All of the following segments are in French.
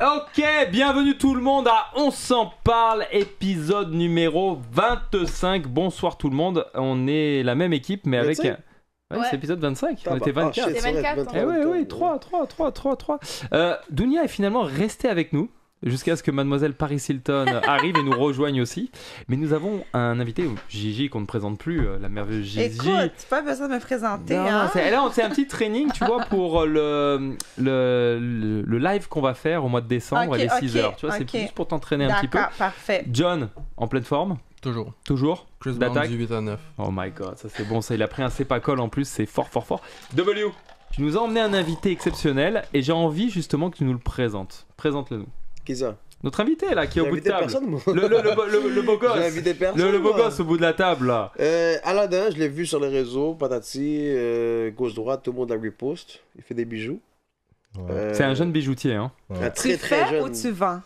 Ok, bienvenue tout le monde à On s'en parle, épisode numéro 25. Bonsoir tout le monde, on est la même équipe mais avec... 25? Ouais, c'est épisode 25, on était 24. shit, C'est 24, Eh oui, 3. Dounia est finalement restée avec nous jusqu'à ce que mademoiselle Paris Hilton arrive et nous rejoigne aussi. Mais nous avons un invité, Gigi, qu'on ne présente plus, la merveilleuse Gigi. Écoute, pas besoin de me présenter. Non, hein? c'est un petit training, tu vois, pour le live qu'on va faire au mois de décembre à les 6h. Tu vois, c'est juste pour t'entraîner un petit peu. D'accord, parfait. John, en pleine forme? Toujours Chris Brown d'attaque. du 8 à 9. Oh my god, ça c'est bon, ça il a pris un Cepacol en plus, c'est fort. W, tu nous as emmené un invité exceptionnel et j'ai envie justement que tu nous le présentes. Présente-le nous. Qui ça? Notre invité là, qui est au bout de J'ai invité table. personne, moi. Le beau gosse. J'ai invité personne. Le beau moi. gosse au bout de la table là. Aladdin, je l'ai vu sur les réseaux, patati, gauche-droite, tout le monde la repost. Il fait des bijoux. C'est un jeune bijoutier, hein. Un Tu très très fais jeune. ou tu vends?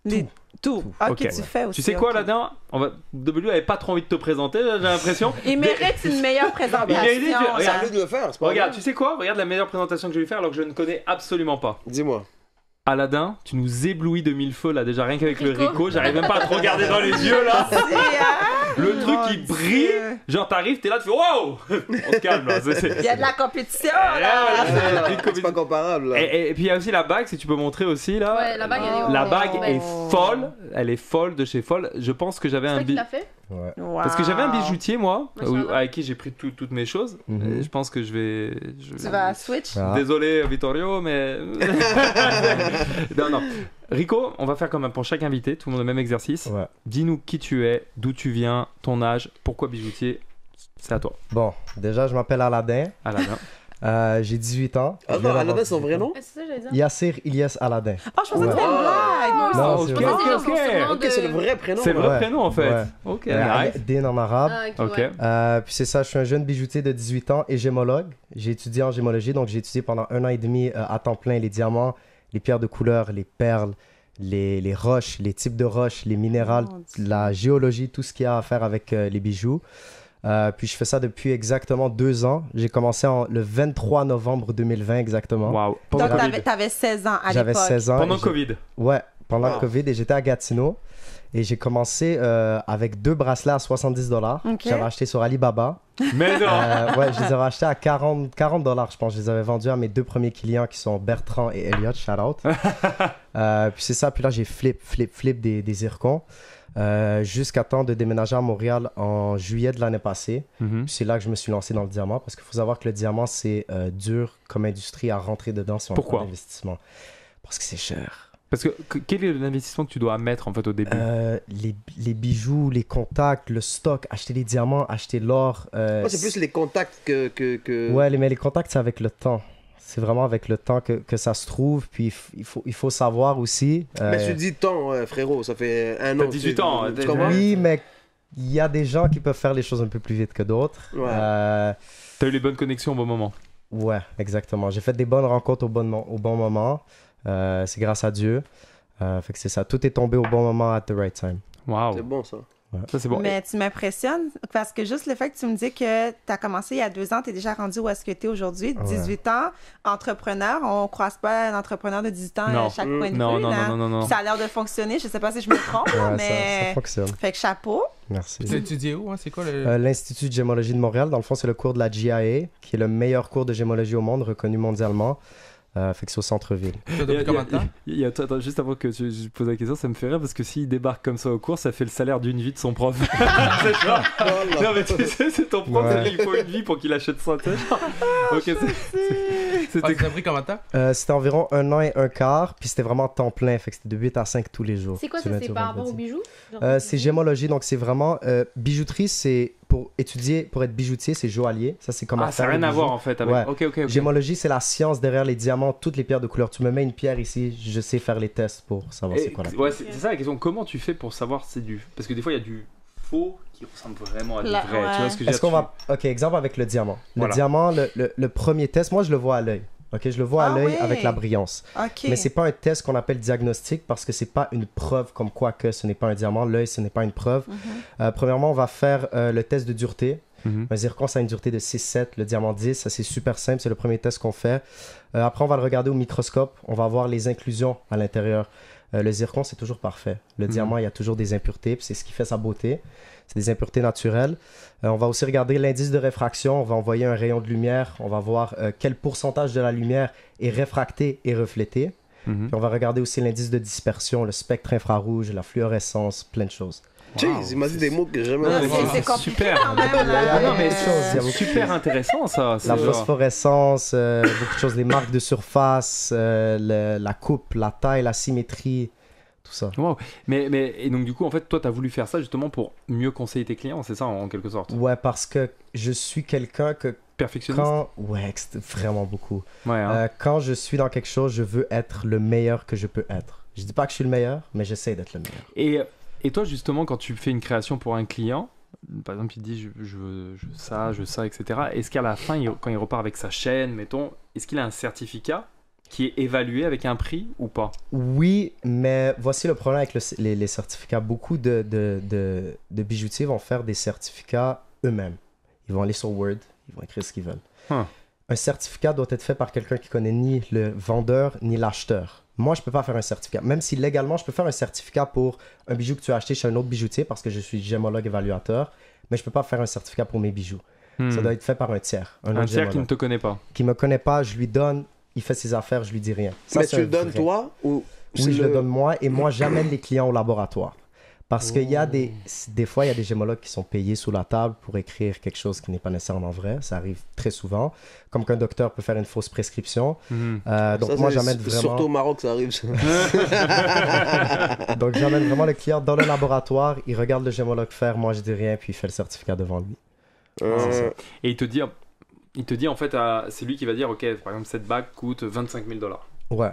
Les Tout. Ok, Ok. tu fais aussi. Tu sais quoi ok. là-dedans W avait pas trop envie de te présenter, j'ai l'impression. Il mérite une meilleure présentation. Il mérite- là. C'est à lui de le faire, c'est pas Regarde, moi. tu sais quoi? Regarde la meilleure présentation que je vais lui faire alors que je ne connais absolument pas. Dis-moi. Aladdin, tu nous éblouis de mille feux là, déjà rien qu'avec le Rico. Rico, j'arrive même pas à te regarder dans les yeux là. Le truc Mon qui Dieu. brille, genre t'arrives, t'es là, tu fais wow. On se calme là. Il y a de la compétition Ah, là. C'est pas comparable, là. Et puis il y a aussi la bague, si tu peux montrer aussi là. Ouais, la bague, elle est La Oh. bague est Oh. folle, elle est folle de chez folle. Je pense que j'avais C'est un toi qui bi... l'as fait? Wow. Parce que j'avais un bijoutier moi, Machallah. avec qui j'ai pris toutes mes choses. Mhm. Et je pense que je vais. Tu vas switch? Ah. Désolé Vittorio, mais. non. Rico, on va faire comme pour chaque invité, tout le monde le même exercice. Ouais. Dis-nous qui tu es, d'où tu viens, ton âge, pourquoi bijoutier. C'est à toi, Bon, déjà, je m'appelle Aladdin. Aladdin. J'ai 18 ans. Ah non, Aladdin, son vrai nom? C'est ça, j'allais dire. Yassir Ilyes Aladdin. Oh, je pensais que Ouais. c'était une blague. moi aussi. Non, ok, c'est Je vrai. pensais genre son surnom Ok, c'est le vrai prénom. C'est le là. vrai Ouais. prénom en fait. Ouais. Ok, nice. Din en arabe. Ah, Ok. ouais. Puis c'est ça, je suis un jeune bijoutier de 18 ans et gémologue. J'ai étudié en gémologie, donc j'ai étudié pendant 1 an et demi à temps plein les diamants, les pierres de couleur, les perles, les roches, les types de roches, les minérales, Mon Dieu. la géologie, tout ce qu'il y a à faire avec les bijoux. Puis je fais ça depuis exactement 2 ans. J'ai commencé le 23 novembre 2020 exactement. Waouh. Pendant Donc, Covid. t'avais 16 ans à J'avais l'époque. 16 ans. Pendant et j'ai- Covid. Ouais, pendant le Wow. Covid et j'étais à Gatineau. Et j'ai commencé avec 2 bracelets à 70$. Ok. J'avais acheté sur Alibaba. Mais non. Ouais, je les avais achetés à 40$, je pense. Je les avais vendus à mes 2 premiers clients qui sont Bertrand et Elliot, shout out. Puis c'est ça. Puis là, j'ai flip des zircons. Jusqu'à temps de déménager à Montréal en juillet de l'année passée. Mhm. Puis c'est là que je me suis lancé dans le diamant parce qu'il faut savoir que le diamant, c'est dur comme industrie à rentrer dedans si on Pourquoi a pas d'investissement. Parce que c'est cher. Parce que quel est l'investissement que tu dois mettre en fait au début? Les bijoux, les contacts, le stock, acheter les diamants, acheter l'or. Moi, c'est plus les contacts que... Ouais, mais les contacts, c'est avec le temps. C'est vraiment avec le temps que ça se trouve. Puis il faut savoir aussi. Mais tu dis temps, frérot, ça fait un an. T'as 18 ans, Tu t'as- comprends? Oui, mais il y a des gens qui peuvent faire les choses un peu plus vite que d'autres. Ouais. T'as eu les bonnes connexions au bon moment. Ouais, exactement. J'ai fait des bonnes rencontres au bon moment. C'est grâce à Dieu. Fait que c'est ça. Tout est tombé au bon moment at the right time. Waouh. C'est bon, ça. Ça c'est bon. Mais tu m'impressionnes parce que juste le fait que tu me dis que tu as commencé il y a 2 ans, tu es déjà rendu où est-ce que tu es aujourd'hui, 18 ans, entrepreneur. On ne croise pas un entrepreneur de 18 ans Non. à chaque coin de Non, rue. non, là. non, non, non. Ça a l'air de fonctionner. Je sais pas si je me trompe, Ouais, ça mais. fonctionne. Fait que chapeau. Merci. Tu as étudié où? Hein? C'est quoi le... L'Institut de gémologie de Montréal, dans le fond, c'est le cours de la GIA, qui est le meilleur cours de gémologie au monde, reconnu mondialement. Fait que c'est au centre-ville. T'as depuis combien de temps? Attends, juste avant que je pose la question, ça me fait rire parce que s'il débarque comme ça au cours, ça fait le salaire d'une vie de son prof. C'est genre- Non mais tu sais, c'est ton prof, Ouais. il faut une vie pour qu'il achète ça. Tu sais, genre. Ok, Ah, c'était ça a pris combien de temps? C'était environ 1 an et un quart, puis c'était vraiment temps plein, fait que c'était de 8 à 5 tous les jours. C'est quoi du ça? lundi C'est au par rapport aux vendredi. bijoux? C'est gémologie, donc c'est vraiment bijouterie, c'est pour étudier, pour être bijoutier, c'est joaillier. Ça, c'est comment Ah, ça n'a faire rien les à bijoux. voir en fait avec. Ouais. Ok. Gémologie, c'est la science derrière les diamants, toutes les pierres de couleur. Tu me mets une pierre ici, je sais faire les tests pour savoir c'est Et- quoi la ouais, c'est ça la question. Comment tu fais pour savoir si c'est du. Parce que des fois il y a du faux qui ressemble vraiment à du La- vrai. ouais. Tu vois ce que je veux Est-ce dire? qu'on va... Ok, exemple avec le diamant. Le Voilà. diamant, le premier test, moi je le vois à l'œil. Ok, je le vois à Ah l'œil ouais. avec la brillance. OK. Mais c'est pas un test qu'on appelle diagnostic parce que c'est pas une preuve comme quoi que ce n'est pas un diamant. L'œil, ce n'est pas une preuve. Premièrement, on va faire le test de dureté. Un zircon, ça a une dureté de 6-7. Le diamant 10, ça c'est super simple. C'est le premier test qu'on fait. Après, on va le regarder au microscope. On va voir les inclusions à l'intérieur. Le zircon, c'est toujours parfait. Le diamant, il y a toujours des impuretés. Puis c'est ce qui fait sa beauté. C'est des impuretés naturelles. On va aussi regarder l'indice de réfraction. On va envoyer un rayon de lumière. On va voir quel pourcentage de la lumière est réfracté et reflété. Puis on va regarder aussi l'indice de dispersion, le spectre infrarouge, la fluorescence, plein de choses. Jeez, il m'a dit des mots que j'ai jamais C'est compliqué super. quand même. Là. Non, mais il y a super intéressant ça. La phosphorescence, beaucoup de choses, les marques de surface, la coupe, la taille, la symétrie, tout ça. Wow. Et donc du coup, en fait, toi, tu as voulu faire ça justement pour mieux conseiller tes clients, c'est ça en quelque sorte? Ouais, parce que je suis quelqu'un que Perfectionniste? Ouais, vraiment beaucoup. Ouais, hein. Quand je suis dans quelque chose, je veux être le meilleur que je peux être. Je dis pas que je suis le meilleur, mais j'essaie d'être le meilleur. Et toi, justement, quand tu fais une création pour un client, par exemple, il te dit je veux ça, etc. Est-ce qu'à la fin, quand il repart avec sa chaîne, mettons, est-ce qu'il a un certificat qui est évalué avec un prix ou pas? Oui, mais voici le problème avec les certificats. Beaucoup de bijoutiers vont faire des certificats eux-mêmes. Ils vont aller sur Word, ils vont écrire ce qu'ils veulent. Un certificat doit être fait par quelqu'un qui connaît ni le vendeur ni l'acheteur. Moi, je ne peux pas faire un certificat. Même si légalement, je peux faire un certificat pour un bijou que tu as acheté chez un autre bijoutier parce que je suis gémologue évaluateur, mais je ne peux pas faire un certificat pour mes bijoux. Ça doit être fait par un tiers. Un tiers qui ne te connaît pas. Qui ne me connaît pas, je lui donne, il fait ses affaires, je lui dis rien. Ça, mais tu le donnes toi ou... Oui, je le donne moi et moi, j'amène les clients au laboratoire. Parce qu'il y a des fois, il y a des gémologues qui sont payés sous la table pour écrire quelque chose qui n'est pas nécessairement vrai. Ça arrive très souvent. Comme qu'un docteur peut faire une fausse prescription. Donc ça, moi, j'amène vraiment... Surtout au Maroc, ça arrive. Donc j'amène vraiment le client dans le laboratoire. Il regarde le gémologue faire, moi je dis rien, puis il fait le certificat devant lui. Et il te dit en fait, c'est lui qui va dire, ok, par exemple, cette bague coûte 25 000 $. Ouais.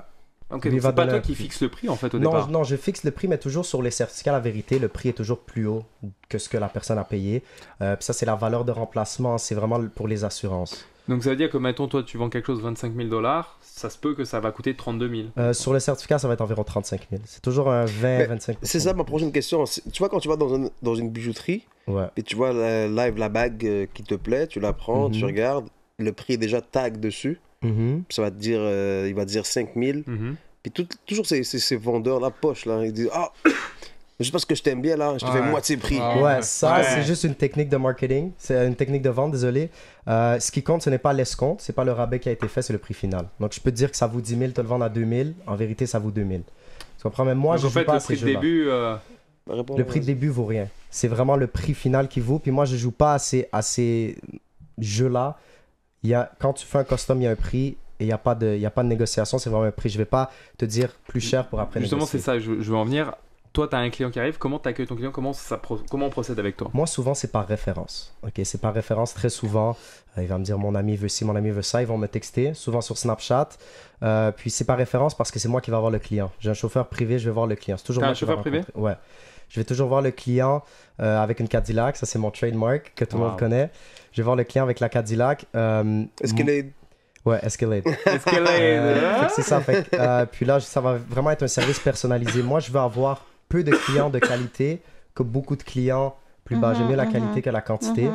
Ok, donc c'est pas toi qui fixe le prix en fait au départ. Non, je fixe le prix, mais toujours sur les certificats, la vérité, le prix est toujours plus haut que ce que la personne a payé. Puis ça, c'est la valeur de remplacement, c'est vraiment pour les assurances. Donc ça veut dire que, mettons, toi, tu vends quelque chose 25 000 $, ça se peut que ça va coûter 32 000. Sur le certificat, ça va être environ 35 000. C'est toujours un 20-25 %. C'est ça ma prochaine question. Tu vois, quand tu vas dans une bijouterie, et tu vois la bague qui te plaît, tu la prends, tu regardes, le prix est déjà tag dessus. Ça va te dire, il va te dire 5 000. Puis toujours ces vendeurs la poche là, ils disent juste parce que je t'aime bien là, je te fais moitié prix. Ouais, c'est juste une technique de marketing, c'est une technique de vente, désolé. Ce qui compte, ce n'est pas l'escompte, c'est pas le rabais qui a été fait, c'est le prix final. Donc je peux te dire que ça vaut 10 000, te le vendre à 2 000, en vérité ça vaut 2 000. Tu comprends? Même moi, je joue pas à ces jeux-là. Le prix de début vaut rien. C'est vraiment le prix final qui vaut. Puis moi, je joue pas à ces jeux-là. Quand tu fais un custom, il y a un prix et il n'y a pas de négociation. C'est vraiment un prix. Je vais pas te dire plus cher pour après Justement, négocier. c'est ça, je veux en venir. Toi, tu as un client qui arrive. Comment tu accueilles ton client? Comment on procède avec toi? Moi, souvent, c'est par référence. Ok, c'est par référence très souvent. Il va me dire mon ami veut ci, mon ami veut ça. Ils vont me texter, souvent sur Snapchat. Puis c'est par référence parce que c'est moi qui vais voir le client. J'ai un chauffeur privé, je vais voir le client. C'est toujours T'as moi un chauffeur privé? Ouais. Je vais toujours voir le client avec une Cadillac. Ça, c'est mon trademark que tout le monde connaît. Je vais voir le client avec la Cadillac. Escalade. Ouais, Escalade. Escalade. C'est ça. Puis là, ça va vraiment être un service personnalisé. Moi, je veux avoir peu de clients de qualité que beaucoup de clients plus bas. J'aime mieux la qualité que la quantité.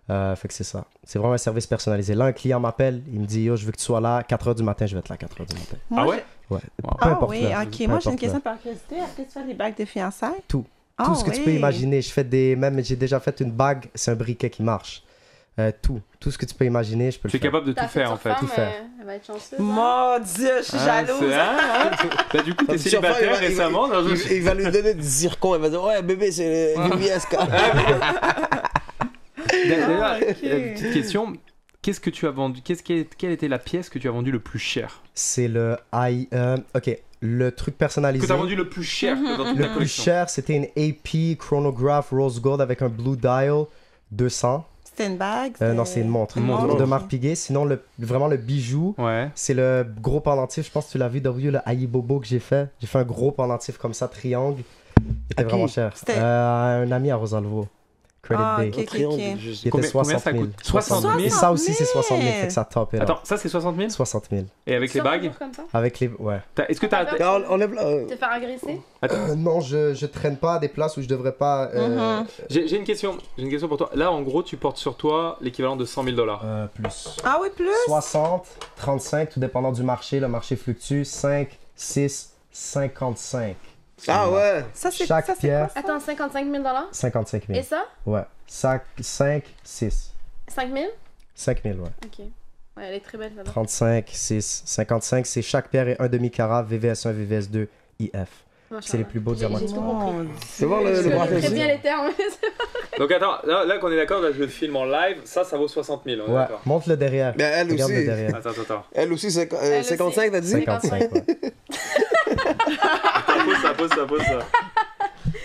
Fait que c'est ça. C'est vraiment un service personnalisé. Là, un client m'appelle, il me dit yo, je veux que tu sois là 4h du matin, je vais être là 4h du matin. Ah ouais? Ouais. Ah oui, ok. Moi, j'ai une question par curiosité. Est-ce que tu fais des bagues de fiançailles? Tout ce que tu peux imaginer. Même j'ai déjà fait une bague, c'est un briquet qui marche. Tout ce que tu peux imaginer, je peux le faire. Tu es capable de tout faire en fait. Tout faire. Elle va être chanceuse. Mon Dieu, je suis jalouse. Bah, du coup, t'es célibataire récemment. Il va lui donner des zircons. Il va dire ouais, bébé, c'est l'UBSK. D'ailleurs, petite question. Qu'est-ce que tu as vendu? Quelle était la pièce que tu as vendue le plus cher? C'est le le truc personnalisé. Que tu as vendu le plus cher dans toute ta Le plus cher, c'était une AP Chronograph Rose Gold avec un Blue Dial 200. C'était une bague? Non, c'est une montre. Une montre de marque Piguet. Sinon, vraiment le bijou, c'est le gros pendentif. Je pense que tu l'as vu, le Aïe Bobo que j'ai fait. J'ai fait un gros pendentif comme ça, triangle. Il était vraiment cher. Un ami à Rosalvo. Credit Bay. Ok. Il était 60 ça 000. coûte 60 000. Ça aussi, c'est 60 000, fait que ça top. Attends, ça c'est 60 000 60 000. Et avec les bagues Comme ça. Avec les. Ouais. Est-ce que t'as. Enlève là. Te faire agresser. Non, je traîne pas à des places où je devrais pas. J'ai une question pour toi. Là, en gros, tu portes sur toi l'équivalent de 100 000 $. Plus. Ah oui, plus? 60, 35, tout dépendant du marché. Le marché fluctue. 5, 6, 55. Ah ouais. Ça, c'est Chaque pierre. quoi, ça? Attends, 55 000 $? 55 000. Et ça? Ouais. 5, 6. 5 000? 5 000, ouais. Ok. Ouais, elle est très belle, celle-là. 35, 6, 55. C'est chaque pierre est 1 demi-carat, VVS1, VVS2, IF. C'est les plus beaux diamants. J'ai tout compris. Fais voir le Je bracelet connais très aussi. bien les termes. Donc attends, là qu'on est d'accord, là je le filme en live, ça vaut 60 000, on est Ouais, d'accord. montre-le derrière. Mais elle Regarde le aussi. derrière. Attends. Elle aussi, Elle aussi. 55, t'as dit? 55, ouais. Pose ça.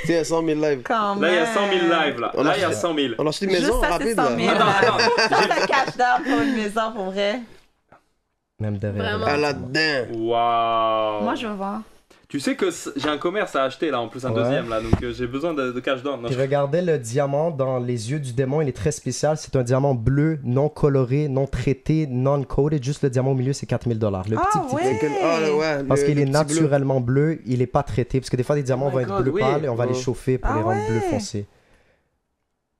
Tiens, 100 000 lives. Quand Là il y a même. 100 000 lives, là. On Là a- il y a 100 000. On a acheté une Juste maison ça, c'est rapide 100 là. 000. Attends. Ça cache d'art pour une maison, pour vrai. Même derrière. Vraiment. Ah là-dedans. Waouh. Moi, je veux voir. Tu sais que j'ai un commerce à acheter là, en plus un Ouais. deuxième là, donc j'ai besoin de cash down. Non, Puis regardez le diamant dans les yeux du démon, il est très spécial. C'est un diamant bleu, non coloré, non traité, non-coated. Juste le diamant au milieu, c'est 4 000 $. Le Ah petit. ouais. Ouais. Parce qu'il est le petit bleu. naturellement bleu, il est pas traité. Parce que des fois, des diamants Oh my vont être God, bleu oui. pâle et on va les Ouais. chauffer pour Ah les rendre ouais. bleu foncé.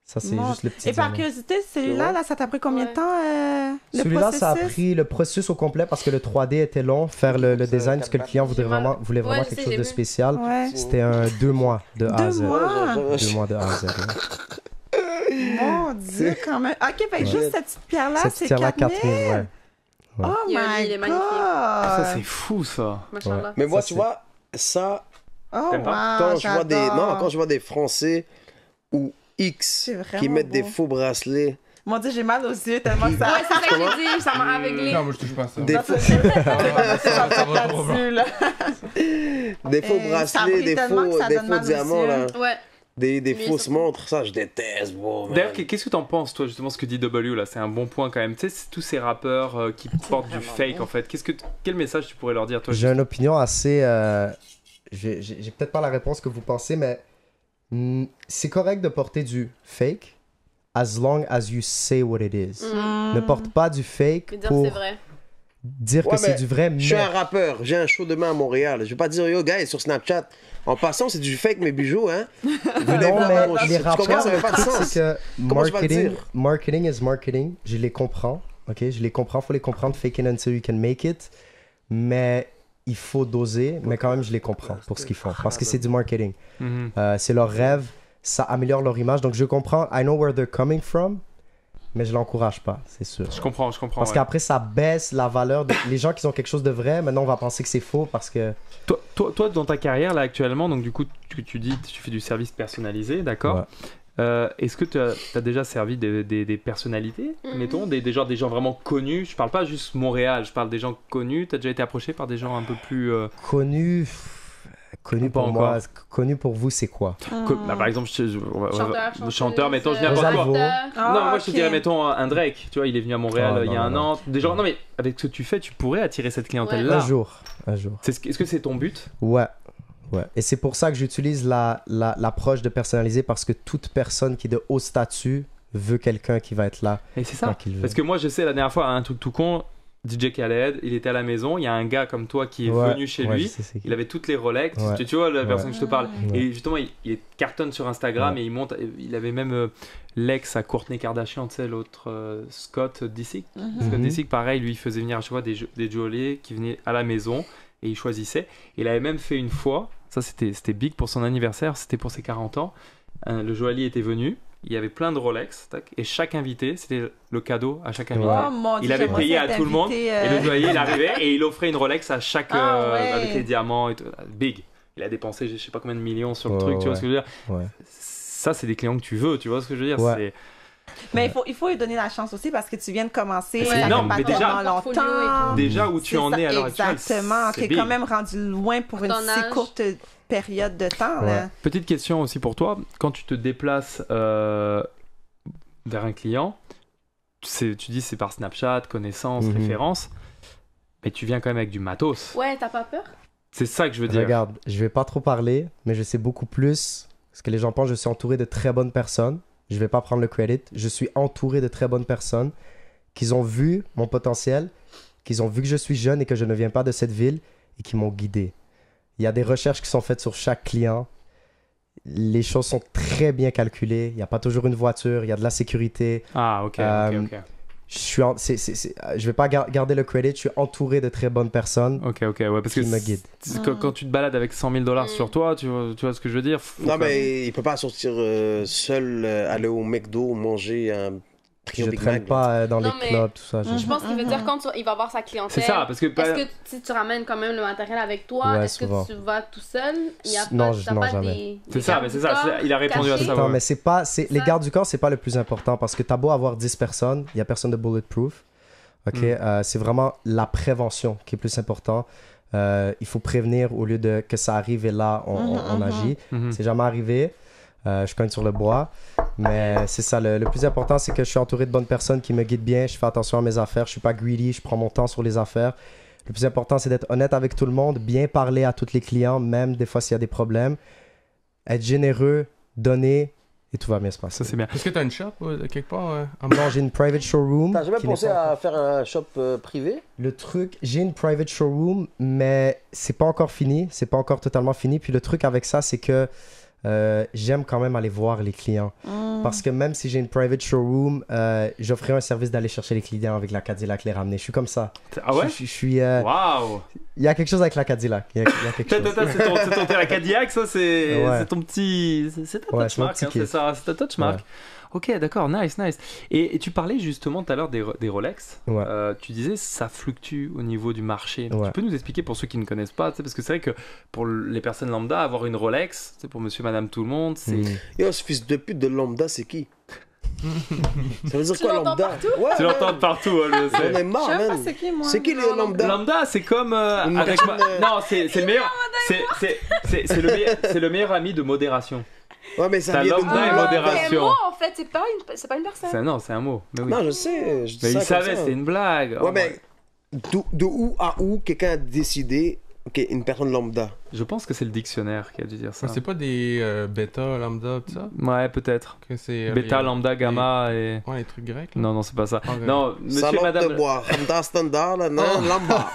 Ça, c'est Mon- juste le petit Et par diamant. curiosité, celui-là, là, ça t'a pris combien de Ouais. temps, le Celui-là, ça a processus? pris le processus au complet parce que le 3D était long. Faire le design, parce que le client voulait vraiment Ouais, je quelque sais, chose j'ai de vu. spécial. Ouais. C'était 2 mois de A à 2 Z. mois? 2 mois de A à Z. ouais. Mon Dieu, quand même. Ok, fait que juste cette petite pierre-là, Cette c'est pierre-là, 4 4 000. 000, ouais. Oh Il y a un lit, il my est magnifique. God. Ça c'est fou ça. Machallah. Mais moi, Ça, tu c'est- vois, ça, Oh, T'aimes pas? quand wow, je vois des, j'adore. non, quand je vois des Français ou X C'est vraiment qui mettent des beau. faux bracelets, Mon Dieu, j'ai mal aux yeux tellement que Ouais, ça... c'est ça que j'ai dit, ça m'a aveuglé. Non, moi je touche pas à ça. des, Ça, c'est Ça va trop loin. là. des faux ça a bracelets, pris des tellement que faux, ça des donne faux mal aux diamants yeux. là, Ouais. des Mais fausses ça- montres, ça je déteste, bro. man. D'ailleurs, qu'est-ce que t'en penses toi justement ce que dit W là? C'est un bon point quand même. Tu sais, c'est tous ces rappeurs qui portent du vraiment fake bon. en fait. Quel message tu pourrais leur dire toi? J'ai une opinion assez. J'ai peut-être pas la réponse que vous pensez, mais c'est correct de porter du fake as long as you say what it is. Mm. Ne porte pas du fake Mais dire pour c'est vrai. dire Ouais, que c'est mais du vrai, Je suis mais un rappeur, j'ai un show demain à Montréal. Je vais pas dire yo guys sur Snapchat. En passant, c'est du fake mes bijoux, hein. Venez non, voir mon mais show. les Tu comprends, rappeurs, ça le fait pas de truc, sens. c'est que Comment je vais le marketing dire? is marketing. Je les comprends, ok? Je les comprends, faut les comprendre. Fake it until you can make it. Mais il faut doser, mais quand même, je les comprends pour ce qu'ils font. Parce que c'est du marketing. Mhm. C'est leur rêve, ça améliore leur image. Donc je comprends, I know where they're coming from, mais je l'encourage pas, c'est sûr. Je comprends. Parce Ouais. qu'après, ça baisse la valeur. Les gens qui ont quelque chose de vrai, maintenant, on va penser que c'est faux parce que. Toi, dans ta carrière là actuellement, donc du coup, tu dis tu fais du service personnalisé, d'accord? Ouais. Est-ce que tu as déjà servi des personnalités, Mhm. mettons, des gens vraiment connus? Je parle pas juste Montréal, je parle des gens connus. Tu as déjà été approché par des gens un peu plus. Connu Pas pour encore. moi, connu pour vous, c'est quoi? Bah, par exemple, chanteur, mettons, je Rosalvo. n'importe quoi. Ah, Non, moi je te ok. dirais, mettons, un Drake. Tu vois, il est venu à Montréal Ah, il y a non, un non. an. Des gens, non, mais avec ce que tu fais, tu pourrais attirer cette clientèle-là. Un jour. Est-ce que c'est ton but? Ouais. Et c'est pour ça que j'utilise l'approche de personnaliser parce que toute personne qui est de haut statut veut quelqu'un qui va être là Et c'est ça. quand il veut. Parce que moi, je sais, la dernière fois, un truc tout con, DJ Khaled, il était à la maison, il y a un gars comme toi qui est Ouais, venu chez ouais, lui, je sais c'est qui. il avait toutes les Rolex, Ouais. tu vois la personne Ouais. que je te parle, Ouais. et justement il cartonne sur Instagram et il monte, il avait même l'ex à Kourtney Kardashian, tu sais, l'autre Scott Disick. Scott Mhm. Disick, pareil, lui il faisait venir à chaque fois des joailliers qui venaient à la maison et il choisissait. Il avait même fait une fois, ça c'était big pour son anniversaire, c'était pour ses 40 ans, le joaillier était venu. Il y avait plein de Rolex, tac, et chaque invité, c'était le cadeau à chaque invité. Ouais. Oh mon Dieu, Il avait j'aimerais payé ça à être tout le monde, invité, et le joaillier il arrivait et il offrait une Rolex à chaque Ah ouais. avec les diamants et tout. Big. Il a dépensé je sais pas combien de millions sur le Ouais, truc, tu vois ouais. ce que je veux dire. Ouais. Ça c'est des clients que tu veux, tu vois ce que je veux dire. Ouais. C'est- Mais il faut lui donner la chance aussi parce que tu viens de commencer. C'est ça fait énorme, pas mais déjà- tellement Portfolio et longtemps. tout. Déjà où tu C'est en ça, es à l'heure actuelle. exactement. c'est Tu es big. quand même rendu loin pour une Ton si âge. courte période de temps. Ouais. Là. Petite question aussi pour toi, quand tu te déplaces vers un client, tu dis c'est par Snapchat, connaissance, Mhm. référence, mais tu viens quand même avec du matos. Ouais, t'as pas peur? C'est ça que je veux dire. Regarde, je vais pas trop parler, mais je sais beaucoup plus. Parce que les gens pensent que je suis entouré de très bonnes personnes. Je vais pas prendre le credit. Je suis entouré de très bonnes personnes qui ont vu mon potentiel, qui ont vu que je suis jeune et que je ne viens pas de cette ville et qui m'ont guidé. Il y a des recherches qui sont faites sur chaque client. Les choses sont très bien calculées. Il n'y a pas toujours une voiture, il y a de la sécurité. Ah, ok. Je vais pas garder le credit, je suis entouré de très bonnes personnes ouais, parce qui me guident. Quand tu te balades avec 100 000 $ sur toi, tu vois ce que je veux dire? Non, mais il peut pas sortir seul, aller au McDo, manger un prix au Je Big traîne Mac. pas dans les clubs, tout ça. Je pense qu'il veut dire quand il va avoir sa clientèle. C'est ça, parce que... Est-ce que si tu ramènes quand même le matériel avec toi, Ouais, est-ce souvent. que tu vas tout seul? Il y a Non, t'as pas jamais. des C'est ça, il a répondu à ça. Non, mais les gardes du corps, c'est pas le plus important parce que t'as beau avoir 10 personnes, il y a personne de bulletproof. C'est vraiment la prévention qui est plus important. Il faut prévenir au lieu de que ça arrive et là on agit. C'est jamais arrivé. Je cogne sur le bois. Mais c'est ça, le plus important, c'est que je suis entouré de bonnes personnes qui me guident bien. Je fais attention à mes affaires. Je suis pas greedy. Je prends mon temps sur les affaires. Le plus important, c'est d'être honnête avec tout le monde, bien parler à tous les clients, même des fois s'il y a des problèmes. Être généreux, donner, et tout va bien se passer. Ça, c'est bien. Est-ce que tu as une shop quelque part Non, j'ai une private showroom. T'as jamais pensé à faire un shop privé? Le truc, j'ai une private showroom, mais c'est pas encore fini. C'est pas encore totalement fini. Puis le truc avec ça, c'est que j'aime quand même aller voir les clients. Parce que même si j'ai une private showroom, j'offrirai un service d'aller chercher les clients avec la Cadillac, les ramener. Je suis comme ça. Ah ouais? Je suis... Waouh! Il y a quelque chose avec la Cadillac. Il y a quelque chose. C'est ton Cadillac, ça, c'est ton petit... C'est ta touchmark, c'est ça, c'est ta touchmark. Ouais. Ok, d'accord, nice. Et tu parlais justement tout à l'heure des Rolex. Ouais. Tu disais ça fluctue au niveau du marché. Ouais. Tu peux nous expliquer pour ceux qui ne connaissent pas, parce que c'est vrai que pour les personnes lambda, avoir une Rolex, pour monsieur, madame, tout le monde, c'est... Yo, ce fils de pute de lambda, c'est qui? Ça veut dire quoi lambda? Ouais, tu l'entends partout. On est marre, man. C'est qui les lambda? Lambda, c'est comme avec moi. Non, c'est le meilleur. C'est le meilleur ami de modération. Ouais, mais ça vient de lambda et modération. Mais moi, en fait, c'est pas une personne. Non, c'est un mot. Mais oui. Non, je sais. Mais il savait, c'était une blague. Ouais, mais de où à où quelqu'un a décidé, ok, une personne lambda? Je pense que c'est le dictionnaire qui a dû dire ça. C'est pas des bêta, lambda, tout ça? Ouais, peut-être. Bêta, lambda, gamma et... Ouais, les trucs grecs. Là. Non, c'est pas ça. Okay. Non, monsieur, Salon madame... de bois, lambda standard, là, non, lambda.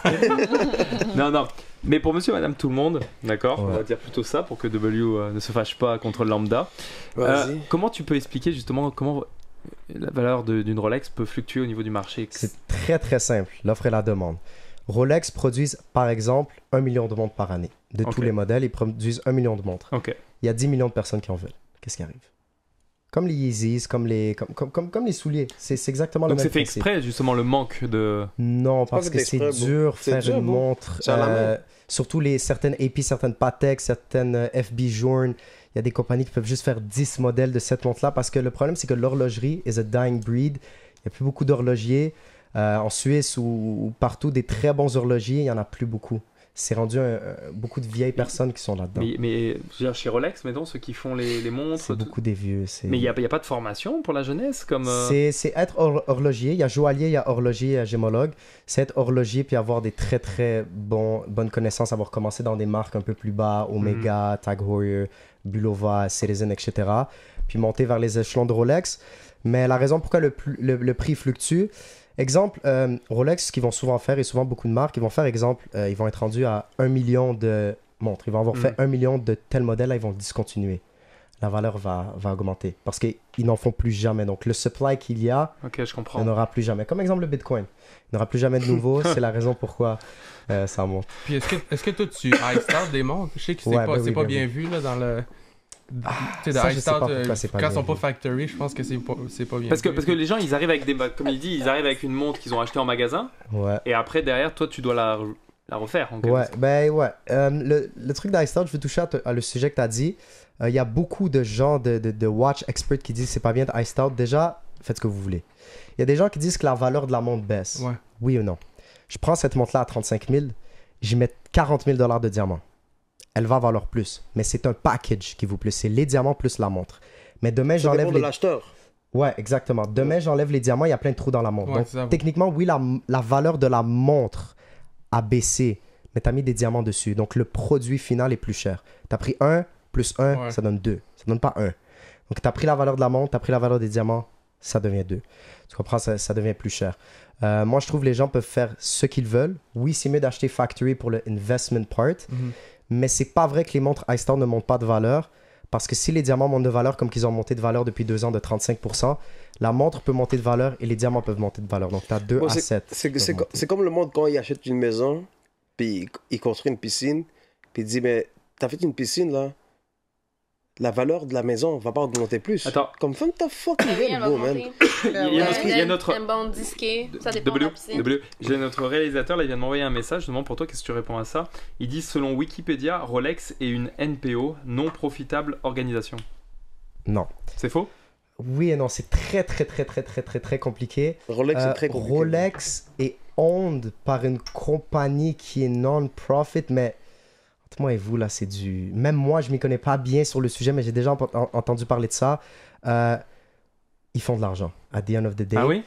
Non. Mais pour monsieur, madame, tout le monde, d'accord, on va dire plutôt ça pour que W ne se fâche pas contre le lambda. Comment tu peux expliquer justement comment la valeur d'une Rolex peut fluctuer au niveau du marché? C'est très très simple, l'offre et la demande. Rolex produisent par exemple 1 million de montres par année. De tous les modèles, ils produisent 1 million de montres. Il y a 10 millions de personnes qui en veulent. Qu'est-ce qui arrive? Comme les Yeezys, comme les souliers. C'est exactement le même principe. Donc c'est fait exprès, justement, le manque de... Non, parce que c'est dur faire une montre. Surtout certaines AP, certaines Patek, certaines FB Journe. Il y a des compagnies qui peuvent juste faire 10 modèles de cette montre-là parce que le problème, c'est que l'horlogerie is a dying breed. Il n'y a plus beaucoup d'horlogiers. En Suisse ou partout, des très bons horlogiers, il n'y en a plus beaucoup. C'est rendu beaucoup de vieilles personnes qui sont là-dedans. Mais je veux dire, chez Rolex, mettons, ceux qui font les montres... C'est beaucoup des vieux. Mais il n'y a pas de formation pour la jeunesse comme... C'est être horlogier. Il y a joaillier, il y a horloger, il y a gémologue. C'est être horloger puis avoir des très très bonnes connaissances, avoir commencé dans des marques un peu plus bas, Omega, Tag Heuer, Bulova, Citizen, etc. Puis monter vers les échelons de Rolex. Mais la raison pourquoi le prix fluctue... Exemple, Rolex, ce qu'ils vont souvent faire, et souvent beaucoup de marques, ils vont faire exemple, ils vont être rendus à 1 million de montres. Ils vont avoir fait 1 million de tel modèle, là, ils vont discontinuer. La valeur va augmenter parce qu'ils n'en font plus jamais. Donc, le supply qu'il y a, je comprends. il n'y en aura plus jamais. Comme exemple, le Bitcoin. Il n'y aura plus jamais de nouveau. C'est la raison pourquoi ça monte. Puis, est-ce que toi, tu high-start des montres? Je sais que c'est pas bien vu là, dans le... Ça, je sais pas pourquoi c'est pas quand ils bien sont pas factory, je pense que c'est pas bien. Parce que les gens, ils arrivent avec comme il dit, ils arrivent avec une montre qu'ils ont achetée en magasin. Ouais. Et après, derrière, toi, tu dois la refaire. Le truc d'iStart, je veux toucher à le sujet que tu as dit. Il y a beaucoup de gens de watch experts qui disent que c'est pas bien de iStart. Déjà, faites ce que vous voulez. Il y a des gens qui disent que la valeur de la montre baisse. Ouais. Oui ou non? Je prends cette montre-là à 35 000, j'y mets 40 000 $ de diamants. Elle va valoir plus, mais c'est un package qui vaut plus. C'est les diamants plus la montre. Mais demain, j'enlève de l'acheteur. Ouais, exactement. Demain, j'enlève les diamants, il y a plein de trous dans la montre. Ouais, donc, techniquement, oui, la valeur de la montre a baissé, mais tu as mis des diamants dessus. Donc, le produit final est plus cher. Tu as pris 1 plus 1, ça donne 2. Ça donne pas 1. Donc, tu as pris la valeur de la montre, tu as pris la valeur des diamants, ça devient 2. Tu comprends? Ça devient plus cher. Moi, je trouve que les gens peuvent faire ce qu'ils veulent. Oui, c'est mieux d'acheter Factory pour le investment part, mais c'est pas vrai que les montres iStar ne montent pas de valeur, parce que si les diamants montent de valeur comme qu'ils ont monté de valeur depuis 2 ans de 35%, la montre peut monter de valeur et les diamants peuvent monter de valeur. Donc, tu as 2 assets. C'est comme le monde quand il achète une maison, puis il construit une piscine, puis il dit, mais t'as fait une piscine, là, la valeur de la maison va pas augmenter plus. Attends. Comme femme, t'as fucking bien beau, man. Il y a notre... Un bon disquet, ça dépend de la piscine. J'ai notre réalisateur, là, il vient de m'envoyer un message. Je demande pour toi, qu'est-ce que tu réponds à ça? Il dit, selon Wikipédia, Rolex est une NPO, non profitable organisation. Non. C'est faux? Oui et non, c'est très compliqué. Rolex est très compliqué. Rolex est owned par une compagnie qui est non-profit, mais entre moi et vous, là, c'est du... Même moi, je m'y connais pas bien sur le sujet, mais j'ai déjà entendu parler de ça. Ils font de l'argent, at the end of the day. Ah oui?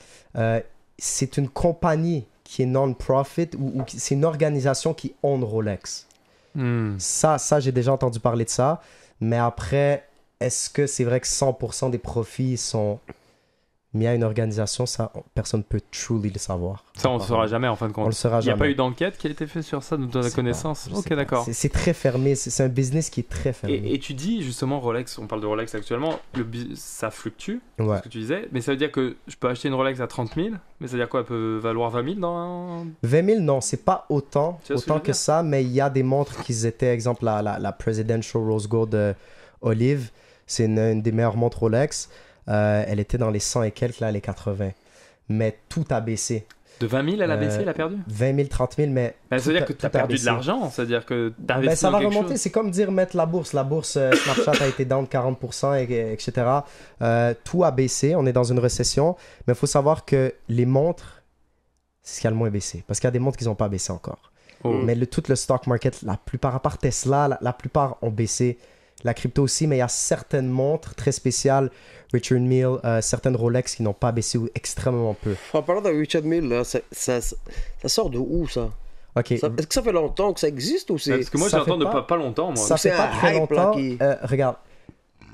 C'est une compagnie qui est non-profit ou c'est une organisation qui own Rolex. Ça, j'ai déjà entendu parler de ça. Mais après... Est-ce que c'est vrai que 100% des profits sont mis à une organisation? Ça, personne ne peut truly le savoir. Ça, on ne le saura jamais en fin de compte. On le saura jamais. Il n'y a pas eu d'enquête qui a été faite sur ça, de ta connaissance? Ok, d'accord. C'est très fermé. C'est un business qui est très fermé. Et tu dis justement Rolex, on parle de Rolex actuellement, ça fluctue, ouais. Ce que tu disais, mais ça veut dire que je peux acheter une Rolex à 30 000, mais ça veut dire quoi? Elle peut valoir 20 000 dans 20 000, non, c'est pas autant que ça, mais il y a des montres qui étaient, exemple, la Presidential Rose Gold Olive. C'est une des meilleures montres Rolex. Elle était dans les 100 et quelques, là, les 80. Mais tout a baissé. De 20 000, elle a baissé, elle a perdu? 20 000, 30 000, mais... Ça veut dire que tu as perdu de l'argent, c'est-à-dire que tu as investi ça va dans quelque remonter, chose. C'est comme dire mettre la bourse. La bourse, Snapchat a été down de 40%, etc. Tout a baissé, on est dans une récession. Mais il faut savoir que les montres, c'est ce qui a le moins baissé. Parce qu'il y a des montres qui n'ont pas baissé encore. Mais tout le stock market, la plupart, à part Tesla, la plupart ont baissé. La crypto aussi, mais il y a certaines montres très spéciales, Richard Mille, certaines Rolex qui n'ont pas baissé ou extrêmement peu. En parlant de Richard Mille, là, ça sort de où, ça? Okay. Est-ce que ça fait longtemps que ça existe ou c'est... Parce que moi, j'entends de pas longtemps, moi. Ça fait pas très longtemps. Regarde,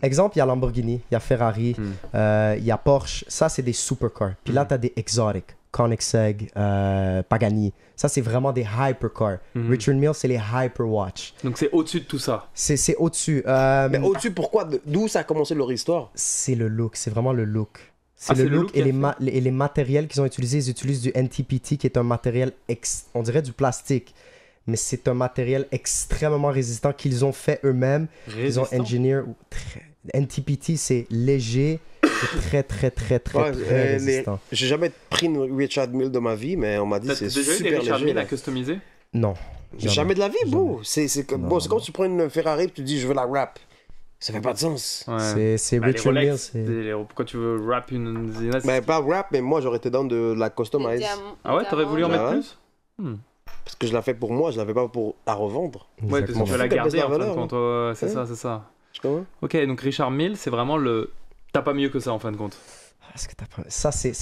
exemple, il y a Lamborghini, il y a Ferrari, il y a Porsche. Ça, c'est des supercars. Puis là, tu as des exotiques. Koenigsegg, Pagani. Ça, c'est vraiment des hypercars. Richard Mille, c'est les hyperwatch. Donc, c'est au-dessus de tout ça. C'est au-dessus. Mais au-dessus, pourquoi? D'où ça a commencé leur histoire? C'est le look. C'est vraiment le look. C'est le look et les matériels qu'ils ont utilisés. Ils utilisent du NTPT, qui est un matériel, on dirait du plastique. Mais c'est un matériel extrêmement résistant qu'ils ont fait eux-mêmes. Ils ont engineer. NTPT, c'est léger. C'est très résistant. J'ai jamais pris une Richard Mille de ma vie, mais on m'a dit que c'est super léger. T'as déjà eu des Richard Mille à customiser? Non. Jamais de la vie, beau. C'est comme tu prends une Ferrari et tu dis je veux la wrap. Ça fait pas de sens. Ouais. C'est Richard Mille. Pourquoi tu veux wrap une Zina? Ben pas wrap, mais moi j'aurais été dans de la customize. Ah ouais, t'aurais voulu en mettre plus? Parce que je la fais pour moi, je la fais pas pour la revendre. Ouais, parce que tu veux la garder en fin de compte. C'est ça. Je comprends. Ok, donc Richard Mille, c'est vraiment le... T'as pas mieux que ça en fin de compte. Est-ce que t'as pas... Ça, c'est...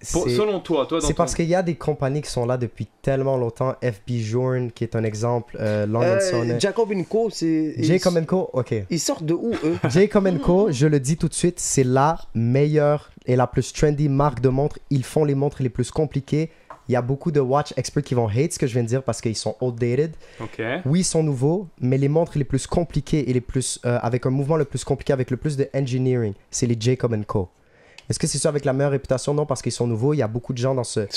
Selon toi c'est parce qu'il y a des compagnies qui sont là depuis tellement longtemps. FB Journe, qui est un exemple. Long & Sonnet. Jacob & Co, c'est... Jacob & Co, ok. Ils sortent de où, eux? Jacob & Co, je le dis tout de suite, c'est la meilleure et la plus trendy marque de montres. Ils font les montres les plus compliquées. Il y a beaucoup de watch experts qui vont hate ce que je viens de dire parce qu'ils sont outdated. Okay. Oui, ils sont nouveaux, mais les montres les plus compliquées et les plus avec un mouvement le plus compliqué, avec le plus de engineering, c'est les Jacob & Co. Est-ce que c'est ça avec la meilleure réputation? Non, parce qu'ils sont nouveaux. Il y a beaucoup de gens dans ce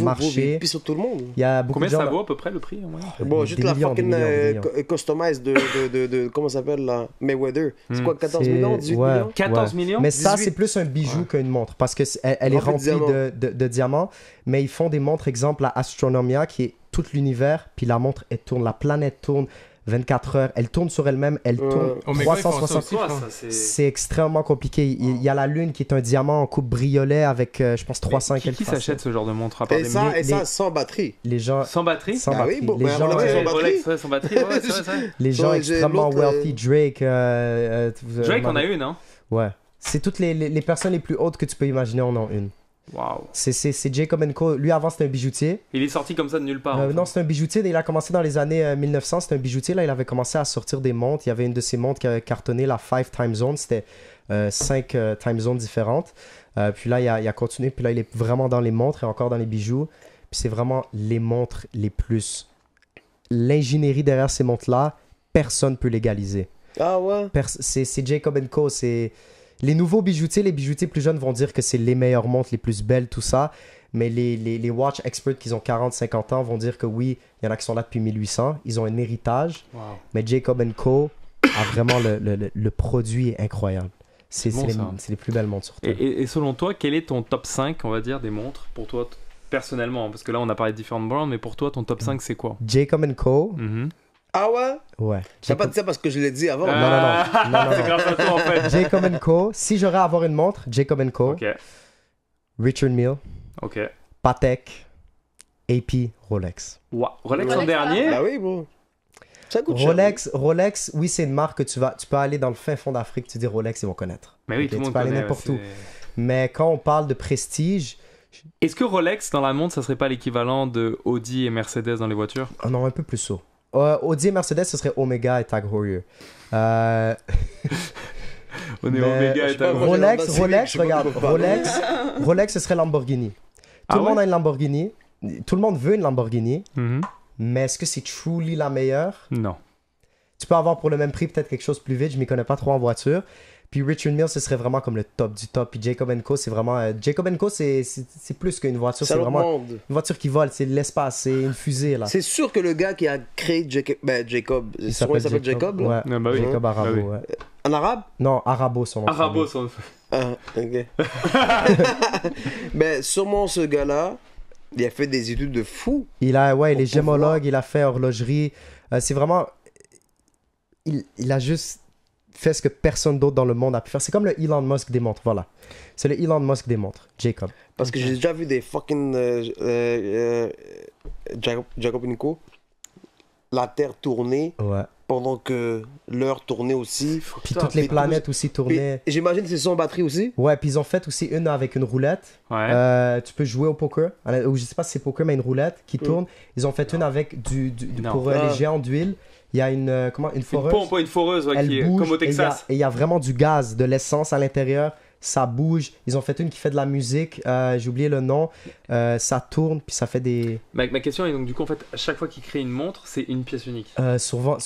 marché. Puis sur tout le monde. Il y a beaucoup Combien de gens ça vaut à peu près le prix? Bon, juste la fucking customize de comment ça s'appelle là? Mayweather. C'est quoi, 14 millions? 18 millions? 14 millions? Mais ça, c'est plus un bijou qu'une montre parce qu'elle est remplie de diamants. Mais ils font des montres, exemple la Astronomia, qui est tout l'univers. Puis la montre, elle tourne, la planète tourne 24 heures. Elle tourne sur elle-même. Elle tourne 360. C'est extrêmement compliqué. Il y a la Lune qui est un diamant en coupe briolet avec, je pense, 300 et quelques. Qui s'achète ce genre de montre à part ça, sans batterie. Les gens... Sans batterie? Sans batterie. Oui, les gens... sans batterie, les gens extrêmement wealthy. Drake... Drake en a une, hein? Ouais. C'est toutes les personnes les plus hautes que tu peux imaginer en ont une. Wow. C'est Jacob & Co. Lui, avant, c'était un bijoutier. Il est sorti comme ça de nulle part. Non, c'est un bijoutier. Il a commencé dans les années 1900. C'était un bijoutier. Là, il avait commencé à sortir des montres. Il y avait une de ses montres qui avait cartonné, la 5 time zone. C'était 5 time zones différentes. Puis là, il a continué. Puis là, il est vraiment dans les montres et encore dans les bijoux. Puis c'est vraiment les montres les plus... L'ingénierie derrière ces montres-là, personne ne peut l'égaliser. Ah ouais? C'est Jacob & Co. C'est... Les nouveaux bijoutiers, les bijoutiers plus jeunes vont dire que c'est les meilleures montres, les plus belles, tout ça. Mais les watch experts qui ont 40, 50 ans vont dire que oui, il y en a qui sont là depuis 1800. Ils ont un héritage. Wow. Mais Jacob & Co. a vraiment le produit est incroyable. C'est les plus belles montres sur Terre. Et selon toi, quel est ton top 5, on va dire, des montres pour toi personnellement? Parce que là, on a parlé de différentes brands, mais pour toi, ton top 5, c'est quoi? Jacob & Co. Ah ouais? Ouais. Tu n'as pas dit ça parce que je l'ai dit avant. Non. C'est grâce à toi, en fait. Jacob & Co. Si j'aurais à avoir une montre, Jacob & Co. Ok. Richard Mille. Ok. Patek. AP, Rolex. Wow. Rolex en dernier? Ah oui, bro. Ça coûte Rolex, oui, c'est une marque que tu peux aller dans le fin fond d'Afrique, tu dis Rolex, ils vont connaître. Mais oui, tout le monde tu peux aller n'importe où. Mais quand on parle de prestige... Est-ce que Rolex, dans la montre, ça serait pas l'équivalent de Audi et Mercedes dans les voitures? Oh non, un peu plus haut. Audi et Mercedes, ce serait Omega et Tag Heuer. On est Omega et Tag Heuer. Rolex, regarde. Rolex, ce serait Lamborghini. Tout le monde a une Lamborghini. Tout le monde veut une Lamborghini. Mais est-ce que c'est truly la meilleure? Non. Tu peux avoir pour le même prix peut-être quelque chose plus vite. Je m'y connais pas trop en voiture. Puis Richard Mille, ce serait vraiment comme le top du top. Puis Jacob & Co, c'est vraiment... Jacob & Co, c'est plus qu'une voiture. C'est vraiment une voiture qui vole. C'est l'espace. C'est une fusée, là. C'est sûr que le gars qui a créé Jacob... Il s'appelle Jacob, là? Ouais. Bah oui. Jacob Arabo, ouais. En arabe? Non, Arabo, son nom. Arabo, son nom. Ah, ok. Mais sûrement ce gars-là, il a fait des études de fou. Il est gémologue, il a fait horlogerie. C'est vraiment... Il a juste... fait ce que personne d'autre dans le monde a pu faire. C'est comme le Elon Musk des montres, voilà. C'est le Elon Musk des montres, Jacob. Parce que j'ai déjà vu des fucking Jacob & Co. La Terre tourner pendant que l'heure tournait aussi. Puis toutes les planètes aussi tournaient. J'imagine que c'est sans batterie aussi. Ouais, puis ils ont fait aussi une avec une roulette. Ouais. Tu peux jouer au poker. Ou je sais pas si c'est poker, mais une roulette qui tourne. Ils ont fait une avec pour les géants d'huile. Il y a une foreuse. Une foreuse qui est bouge, comme au Texas. Et il y a vraiment du gaz, de l'essence à l'intérieur. Ça bouge. Ils ont fait une qui fait de la musique. J'ai oublié le nom. Ça tourne, puis ça fait des... Ma question est donc, du coup, en fait, à chaque fois qu'ils créent une montre, c'est une pièce unique. Souvent,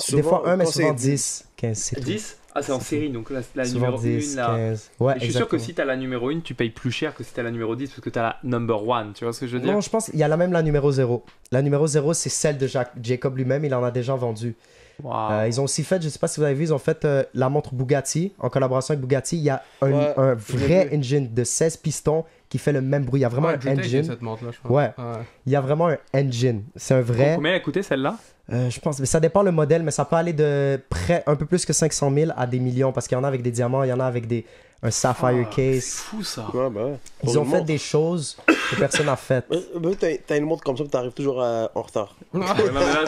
des fois 1, mais souvent 10, 15, c'est tout. 10 Ah, c'est en série, donc là, la souvent numéro 10, 1, là. 15. Ouais, je suis sûr que si t'as la numéro 1, tu payes plus cher que si t'as la numéro 10, parce que t'as la number 1, tu vois ce que je veux dire? Non, je pense qu'il y a même la numéro 0. La numéro 0, c'est celle de Jacob lui-même, il en a déjà vendu. Wow. Ils ont aussi fait, je sais pas si vous avez vu, ils ont fait la montre Bugatti, en collaboration avec Bugatti. Il y a un vrai engine de 16 pistons qui fait le même bruit. Il y a vraiment un engine. Cette montre-là, je pense. Ouais. Il y a vraiment un engine. C'est un vrai... Combien elle a coûté celle-là? Je pense, mais ça dépend le modèle, mais ça peut aller de près un peu plus que 500 000 à des millions, parce qu'il y en a avec des diamants, il y en a avec un sapphire case. C'est fou ça. Ils ont fait des choses que personne n'a faites. T'as une montre comme ça, tu arrives toujours en retard. Non, mais là,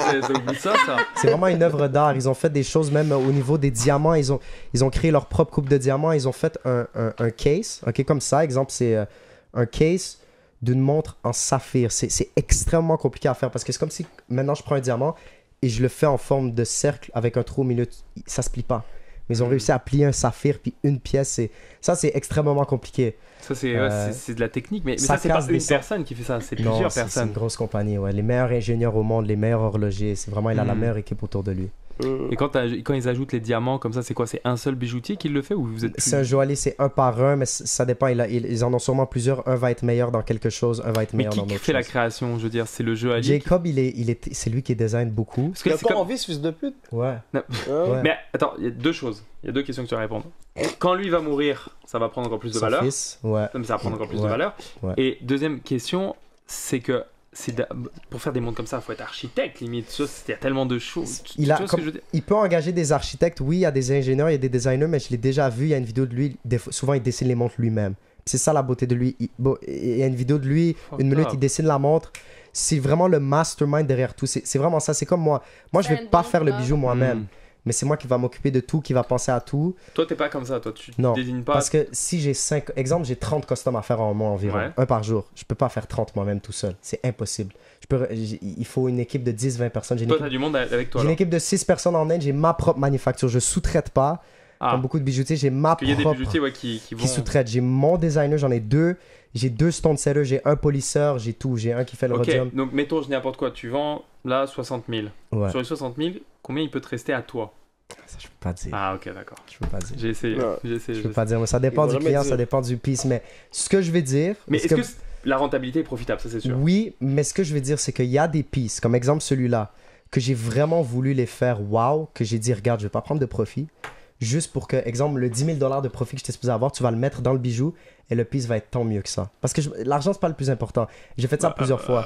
c'est ça. C'est vraiment une œuvre d'art. Ils ont fait des choses même au niveau des diamants. Ils ont créé leur propre coupe de diamants. Ils ont fait un case, comme ça. Exemple, c'est un case d'une montre en saphir. C'est extrêmement compliqué à faire parce que c'est comme si maintenant je prends un diamant et je le fais en forme de cercle avec un trou au milieu. Ça se plie pas. Mais ils ont réussi à plier un saphir puis une pièce. Ça, c'est extrêmement compliqué. Ça, c'est de la technique. Mais ça, c'est pas une personne qui fait ça. C'est plusieurs personnes. C'est une grosse compagnie. Ouais. Les meilleurs ingénieurs au monde, les meilleurs horlogers. C'est vraiment, il a la meilleure équipe autour de lui. Et quand ils ajoutent les diamants comme ça, c'est quoi? C'est un seul bijoutier qui le fait ou vous êtes C'est un joaillier, c'est un par un, mais ça dépend. Ils en ont sûrement plusieurs. Un va être meilleur dans quelque chose, un va être meilleur dans d'autres choses. Mais qui fait la création? Je veux dire, c'est le joaillier. Jacob, c'est lui qui design beaucoup. Il a pas envie, ce fils de pute. Ouais. Mais attends, il y a deux choses. Il y a deux questions que tu vas répondre. Quand lui va mourir, ça va prendre encore plus de valeur. Fils, ouais. Ça va prendre encore plus de valeur. Ouais. Et deuxième question, c'est que pour faire des montres comme ça, il faut être architecte limite. Il y a tellement de choses. Il peut engager des architectes, oui, il y a des ingénieurs, il y a des designers, mais je l'ai déjà vu, il y a une vidéo de lui, souvent il dessine les montres lui-même. C'est ça la beauté de lui. Il y a une vidéo de lui, une minute, il dessine la montre. C'est vraiment le mastermind derrière tout. C'est vraiment ça. C'est comme moi. Moi, je vais pas faire le bijou moi-même. mais c'est moi qui va m'occuper de tout, qui va penser à tout. Toi, t'es pas comme ça, toi, tu non, désignes pas. Parce que si j'ai 5, exemple, j'ai 30 customs à faire en mois environ, un par jour. Je peux pas faire 30 moi-même tout seul, c'est impossible. Il faut une équipe de 10-20 personnes. Toi, t'as du monde avec toi. J'ai une équipe de 6 personnes en Inde, j'ai ma propre manufacture, je sous-traite pas. Comme beaucoup de bijoutiers, j'ai ma propre... Il y a des bijoutiers qui sous-traitent. J'ai mon designer, j'en ai 2. J'ai 2 stone setters, j'ai un polisseur, j'ai tout. J'ai un qui fait le rhodium. Donc mettons, je dis n'importe quoi. Tu vends là 60 000. Ouais. Sur les 60 000, combien il peut te rester à toi? Ça, je peux pas dire. Ah, ok, d'accord. Je peux pas dire. J'ai essayé. Je peux pas dire. Mais ça dépend du client, ça dépend du piece. Mais ce que je vais dire... Mais est-ce que la rentabilité est profitable? Ça, c'est sûr. Oui, mais ce que je vais dire, c'est qu'il y a des pieces, comme exemple celui-là, que j'ai vraiment voulu les faire wow, que j'ai dit, regarde, je vais pas prendre de profit. Juste pour que, exemple, le 10 000 de profit que j'étais supposé avoir, tu vas le mettre dans le bijou et le piece va être tant mieux que ça. Parce que l'argent, c'est pas le plus important. J'ai fait ça plusieurs fois.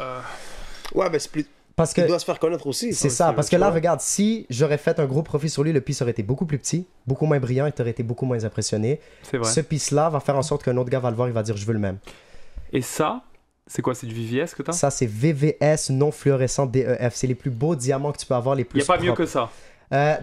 Ouais, mais c'est plus... Parce que il doit se faire connaître aussi. C'est ça, parce que là, regarde, si j'aurais fait un gros profit sur lui, le piece aurait été beaucoup plus petit, beaucoup moins brillant et tu aurais été beaucoup moins impressionné. C'est vrai. Ce piece-là va faire en sorte qu'un autre gars va le voir, il va dire, je veux le même. Et ça, c'est quoi? C'est du VVS que tu as? Ça, c'est VVS non fluorescent DEF. C'est les plus beaux diamants que tu peux avoir, les plus propres. Il n'y a pas mieux que ça.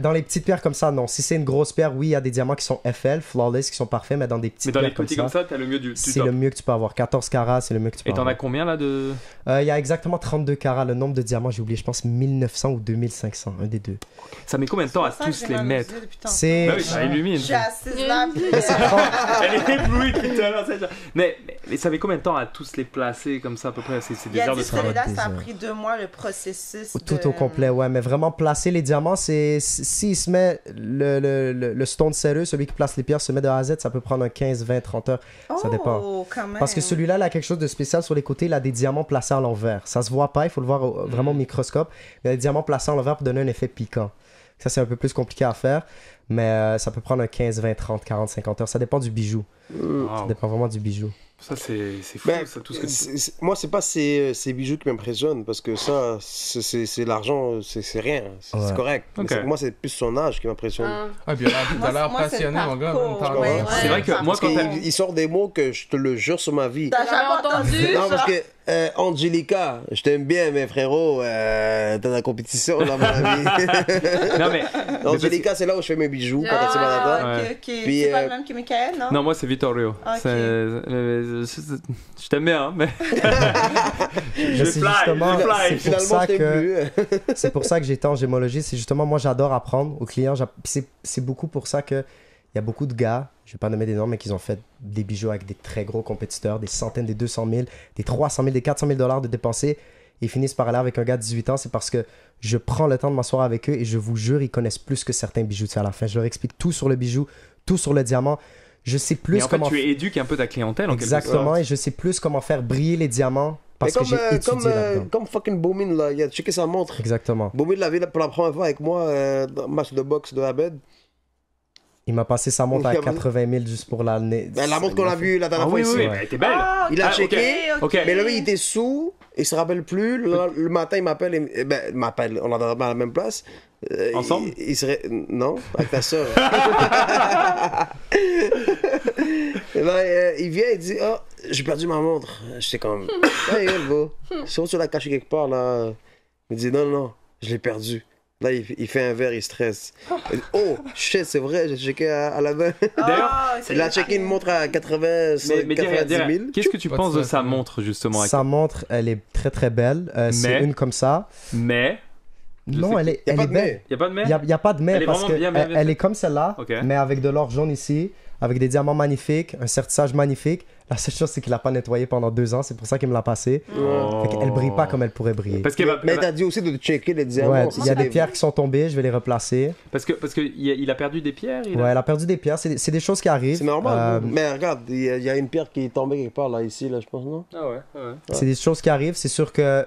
Dans les petites pierres comme ça, non. Si c'est une grosse pierre, oui, il y a des diamants qui sont FL, flawless, qui sont parfaits, mais dans des petites pierres comme ça... Mais dans les petits comme ça, t'as le mieux du c'est top. Le mieux que tu peux avoir. 14 carats, c'est le mieux que tu peux avoir. Et t'en as combien, là, de... Il y a exactement 32 carats. Le nombre de diamants, j'ai oublié, je pense 1900 ou 2500, un des deux. Ça met combien de temps à tous les mettre? C'est... Bah oui, ça illumine. Je suis assise là, Elle est éblouie depuis tout à l'heure. Mais ça met combien de temps à tous les placer comme ça, à peu près? C'est des heures de travail. Celui-là, ça a pris 2 mois, le processus. Tout au complet, ouais. Mais vraiment, placer les diamants, c'est... S'il se met le stone setter, celui qui place les pierres, se met de A à Z, ça peut prendre un 15, 20, 30 heures. Ça dépend. Quand même. Parce que celui-là, il a quelque chose de spécial sur les côtés. Il a des diamants placés à l'envers. Ça se voit pas, il faut le voir vraiment au microscope. Il y a des diamants placés à l'envers pour donner un effet piquant. Ça, c'est un peu plus compliqué à faire. Mais ça peut prendre un 15, 20, 30, 40, 50 heures. Ça dépend du bijou. Ça dépend vraiment du bijou. Ça, c'est fou, ça, tout ce que moi, c'est pas ces bijoux qui m'impressionnent, parce que ça, c'est l'argent, c'est rien. C'est correct. Okay. Moi, c'est plus son âge qui m'impressionne. Ah, puis t'as l'air passionné, mon gars. C'est vrai que moi, quand il sort des mots que je te le jure sur ma vie. T'as jamais entendu? Non, parce que Angelica, je t'aime bien, mais frérot, t'es dans la compétition, là, mon ami. Non, mais Angelica, c'est là où je fais mes bijoux. Ok. Puis, c'est pas le même que Michael, non? Non, moi, c'est Vittorio. Je t'aime bien, hein, mais. C'est pour ça que j'étais en gémologie. C'est justement, moi, j'adore apprendre aux clients. C'est beaucoup pour ça que il y a beaucoup de gars, je vais pas nommer des noms, mais qui ont fait des bijoux avec des très gros compétiteurs, des centaines, des 200 000, des 300 000, des 400 000 $ de dépenser. Ils finissent par aller avec un gars de 18 ans. C'est parce que je prends le temps de m'asseoir avec eux et je vous jure, ils connaissent plus que certains bijoutiers à la fin. Je leur explique tout sur le bijou, tout sur le diamant. Je sais plus mais en fait, tu éduques un peu ta clientèle en quelque sorte. Exactement, et je sais plus comment faire briller les diamants parce que j'ai étudié là-dedans. Comme fucking Bowmin, là, il a checké sa montre. Exactement. Bowmin l'avait pour la première fois avec moi dans le match de boxe de Abed. Il m'a passé sa montre à 80 000 juste pour l'année. La montre qu'on a vue la dernière fois ici. Oui, elle était belle. Il a checké, mais là, il était sous, il se rappelle plus. Le matin, il m'appelle, on est dans la même place. Ensemble? Il serait... Non, avec ta soeur. Il vient, il dit, oh, j'ai perdu ma montre. J'étais comme, hey, beau. Si tu l'as caché quelque part, là. Il dit, non, je l'ai perdu. Là, il fait un verre, il stresse. Oh, shit, c'est vrai, j'ai checké à la main. D'ailleurs, il a checké une montre à 90 000. Qu'est-ce que tu penses de sa montre, justement? Sa montre, elle est très très belle. C'est une comme ça. Mais... Non, elle est belle. Il n'y a pas de mais? Il n'y a pas de mais parce qu'elle est comme celle-là, okay. mais avec de l'or jaune ici, avec des diamants magnifiques, un sertissage magnifique. La seule chose, c'est qu'il l'a pas nettoyé pendant 2 ans. C'est pour ça qu'il me l'a passé. Elle brille pas comme elle pourrait briller. Mais t'as dit aussi de checker les diamants. Ouais, il y a des pierres qui sont tombées, je vais les replacer. Parce que il a perdu des pierres. Ouais, il a perdu des pierres. C'est des choses qui arrivent. C'est normal. Mais regarde, il y a une pierre qui est tombée quelque part là, ici, là, je pense, non? Ah ouais. C'est des choses qui arrivent. C'est sûr que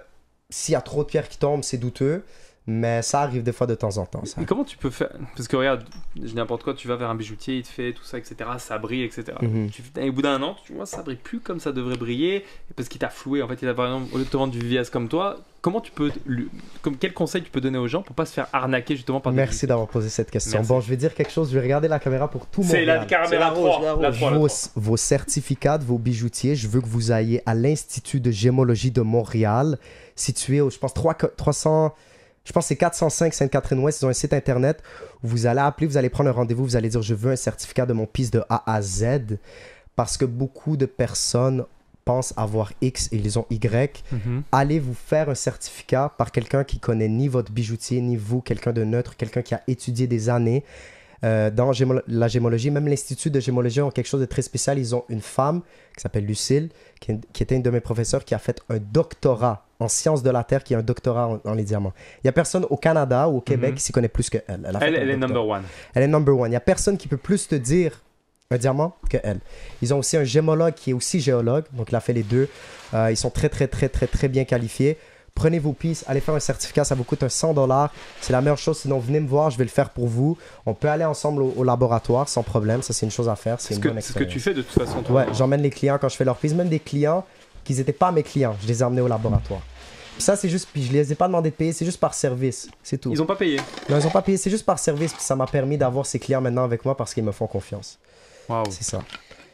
s'il y a trop de pierres qui tombent, c'est douteux. Mais ça arrive des fois de temps en temps. Ça. Mais comment tu peux faire? Parce que regarde, n'importe quoi, tu vas vers un bijoutier, il te fait tout ça, etc. Ça brille, etc. Au bout d'un an, tu vois, ça brille plus comme ça devrait briller parce qu'il t'a floué. En fait, il a par exemple, au lieu de te vendre du VVS comme toi, comment tu peux, quel conseil tu peux donner aux gens pour pas se faire arnaquer justement par des bijoutiers? Merci d'avoir posé cette question. Bon, je vais dire quelque chose. Je vais regarder la caméra pour tout le monde. C'est la caméra 3. Vos certificats de vos bijoutiers, je veux que vous ayez à l'Institut de gémologie de Montréal, situé au, je pense, 300. Je pense que c'est 405 Sainte-Catherine-Ouest. Ils ont un site internet où vous allez appeler, vous allez prendre un rendez-vous, vous allez dire je veux un certificat de mon PIS de A à Z parce que beaucoup de personnes pensent avoir X et ils ont Y. Allez vous faire un certificat par quelqu'un qui connaît ni votre bijoutier, ni vous, quelqu'un de neutre, quelqu'un qui a étudié des années dans la gémologie. Même l'Institut de gémologie ont quelque chose de très spécial. Ils ont une femme qui s'appelle Lucille, qui était une de mes professeurs, qui a fait un doctorat en sciences de la Terre, qui a un doctorat en les diamants. Il n'y a personne au Canada ou au Québec qui s'y connaît plus qu'elle. Elle est number one. Elle est number one. Il n'y a personne qui peut plus te dire un diamant qu'elle. Ils ont aussi un gémologue qui est aussi géologue, donc il a fait les deux. Ils sont très, très, très, très, très bien qualifiés. Prenez vos pistes, allez faire un certificat, ça vous coûte $100. C'est la meilleure chose, sinon venez me voir, je vais le faire pour vous. On peut aller ensemble au laboratoire sans problème, ça c'est une chose à faire. C'est ce que tu fais de toute façon. Toi, ouais, j'emmène les clients quand je fais leur piste, même des clients qui n'étaient pas mes clients, je les ai emmenés au laboratoire. Puis ça c'est juste, puis je les ai pas demandé de payer, c'est juste par service, c'est tout. Ils n'ont pas payé? Non, ils n'ont pas payé, c'est juste par service, puis ça m'a permis d'avoir ces clients maintenant avec moi parce qu'ils me font confiance. Waouh. C'est ça.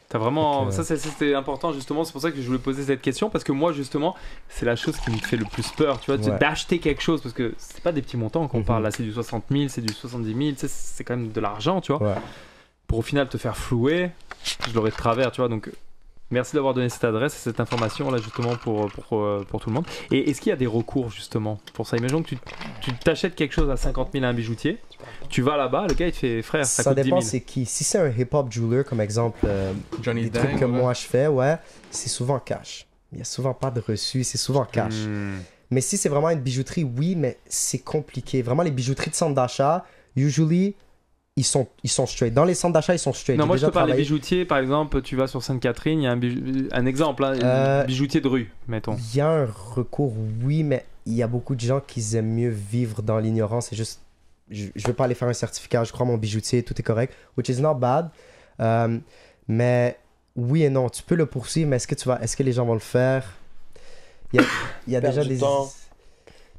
T'as vraiment... Ça, c'était important, justement. C'est pour ça que je voulais poser cette question. Parce que moi, justement, c'est la chose qui me fait le plus peur, tu vois, d'acheter quelque chose. Parce que c'est pas des petits montants qu'on parle. Là, c'est du 60 000, c'est du 70 000. C'est quand même de l'argent, tu vois. Ouais. Pour au final te faire flouer, je l'aurais de travers, tu vois. Donc, merci d'avoir donné cette adresse et cette information, là, justement, pour tout le monde. Et est-ce qu'il y a des recours, justement, pour ça? Imaginons que tu t'achètes quelque chose à 50 000 à un bijoutier. Tu vas là-bas, le gars il te fait frère, ça coûte 10 000. Ça dépend c'est qui. Si c'est un hip-hop jeweler comme exemple, Johnny des Dang, trucs que moi je fais, c'est souvent cash. Il n'y a souvent pas de reçu, c'est souvent cash. Mais si c'est vraiment une bijouterie, oui, mais c'est compliqué. Vraiment, les bijouteries de centre d'achat, usually, ils sont straight. Dans les centres d'achat, ils sont straight. Non, moi je te parle des bijoutiers, par exemple, tu vas sur Sainte-Catherine, il y a un exemple, un bijoutier de rue, mettons. Il y a un recours, oui, mais il y a beaucoup de gens qui aiment mieux vivre dans l'ignorance. C'est juste... Je ne veux pas aller faire un certificat, je crois mon bijoutier, tout est correct, which is not bad. Mais oui et non, tu peux le poursuivre, mais est-ce que les gens vont le faire? Il y a déjà des...